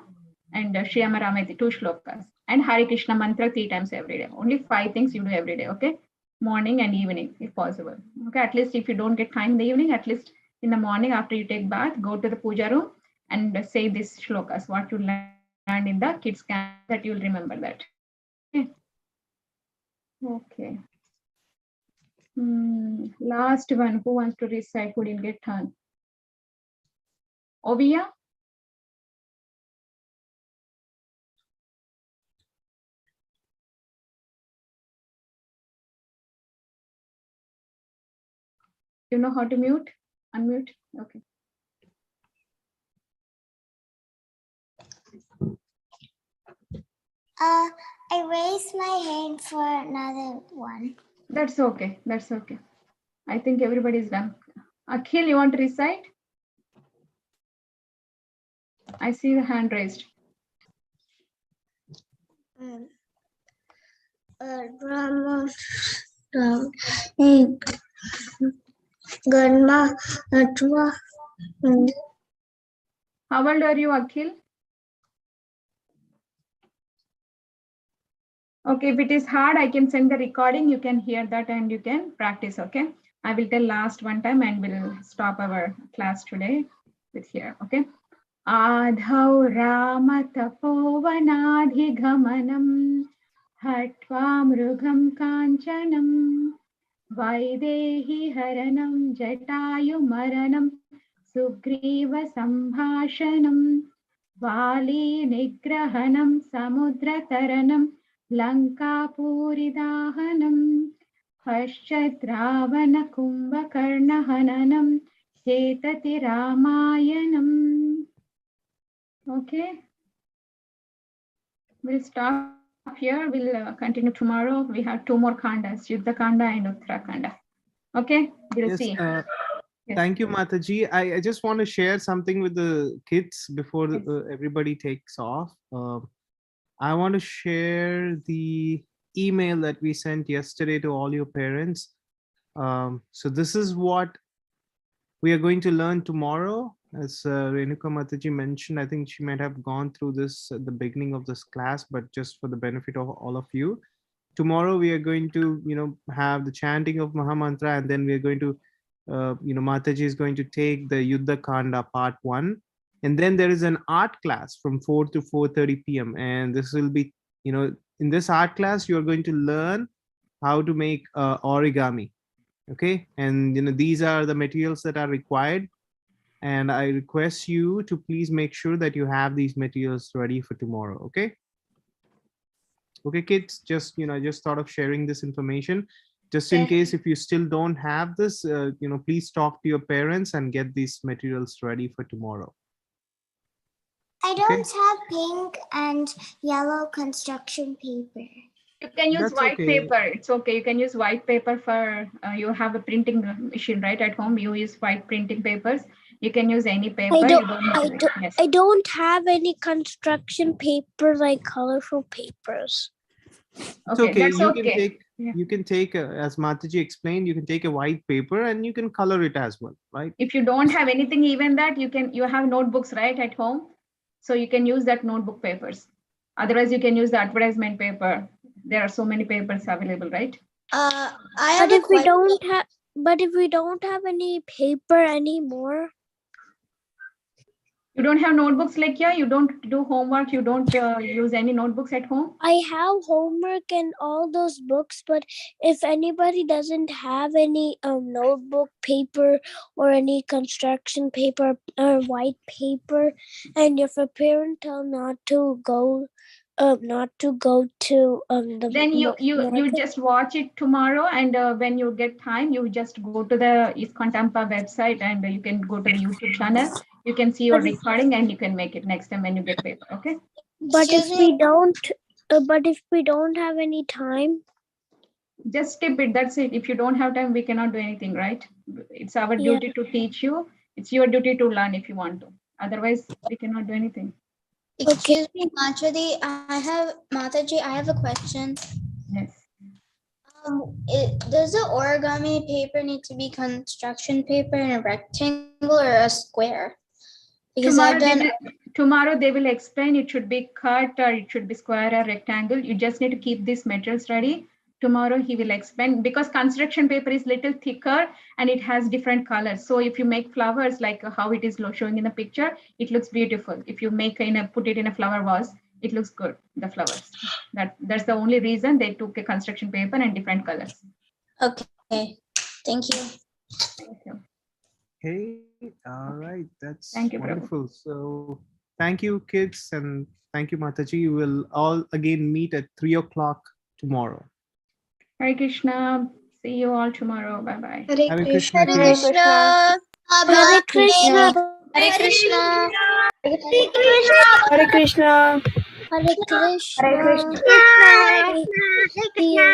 and Shri Rama Rameti, 2 shlokas, and Hare Krishna mantra 3 times every day. Only 5 things you do every day, okay? Morning and evening, if possible. Okay, at least if you don't get time in the evening, at least in the morning after you take bath, go to the puja room and say this shlokas, what you learned in the kids camp, that you'll remember that. Okay. Okay. Last one, who wants to recite, who didn't get turn? Ovia? You know how to mute? Unmute? Okay. I raised my hand for another one. That's okay. That's okay. I think everybody's done. Akhil, you want to recite? I see the hand raised. Rama Ganma Atwa. How old are you, Akhil? Okay, if it is hard, I can send the recording. You can hear that and you can practice, okay? I will tell last one time and we'll stop our class today with here, okay? Adhau Rama Tapovanadhigamanam Hatva Mrugam Kanchanam Vaidehi Haranam Jatayu Maranam Sugriva Sambhashanam Vali Nigrahanam Samudrataranam Lankapuridahanam Paschat Ravana Kumbhakarnahananam Hetati Ramayanam. Okay, we'll stop here. We'll continue tomorrow. We have 2 more Kandas, Yuddha Kanda and Uttara Kanda. Okay, we'll Yes, see. Yes. thank you, Mataji. I just want to share something with the kids before Yes. everybody takes off. I want to share the email that we sent yesterday to all your parents. So this is what we are going to learn tomorrow. As Renuka Mataji mentioned, I think she might have gone through this at the beginning of this class, but just for the benefit of all of you. Tomorrow we are going to, have the chanting of Mahamantra, and then we are going to, Mataji is going to take the Yuddha Kanda part 1. And then there is an art class from 4 to 4:30 p.m. And this will be, in this art class, you are going to learn how to make origami. Okay, and these are the materials that are required, and I request you to please make sure that you have these materials ready for tomorrow. Okay. Okay, kids, just thought of sharing this information just in case if you still don't have this, please talk to your parents and get these materials ready for tomorrow. I don't have pink and yellow construction paper. You can use That's white okay. paper. It's okay. You can use white paper for, you have a printing machine, right? At home, you use white printing papers. You can use any paper. Yes. I don't have any construction paper like colorful papers. It's Okay, okay. that's You okay. can take, Yeah. you can take, as Mataji explained, you can take a white paper and you can color it as well, right? If you don't have anything, even that, you have notebooks, right, at home. So you can use that notebook papers. Otherwise, you can use the advertisement paper. There are so many papers available, right? But if we don't have any paper anymore, You don't have notebooks like you don't do homework, you don't use any notebooks at home? I have homework and all those books, but if anybody doesn't have any notebook paper or any construction paper or white paper, and if a parent tell not to go to the Then you market, just watch it tomorrow, and when you get time, you just go to the ISKCON Tampa website, and you can go to the YouTube channel. You can see your recording, and you can make it next time when you get paper. Okay. but if we don't have any time, Just skip it. That's it. If you don't have time, we cannot do anything, right? It's our Yeah. duty to teach you. It's your duty to learn if you want to. Otherwise, we cannot do anything. Excuse me, Mataji, I have a question. Yes. Does the origami paper need to be construction paper in a rectangle or a square? Because Tomorrow they will explain it should be cut or it should be square or rectangle. You just need to keep these materials ready. Tomorrow he will explain, because construction paper is little thicker and it has different colors. So if you make flowers like how it is showing in the picture, it looks beautiful. If you make put it in a flower vase, it looks good, the flowers. That's the only reason they took a construction paper and different colors. Okay, thank you. Thank you. Okay, all right, that's Thank you, wonderful. So thank you, kids, and thank you, Mataji. We'll all again meet at 3 o'clock tomorrow. Hare Krishna. See you all tomorrow. Bye bye. Hare Krishna. Hare Krishna. Hare Krishna. Hare Krishna. Hare Krishna. Hare Krishna. Hare Krishna. See you.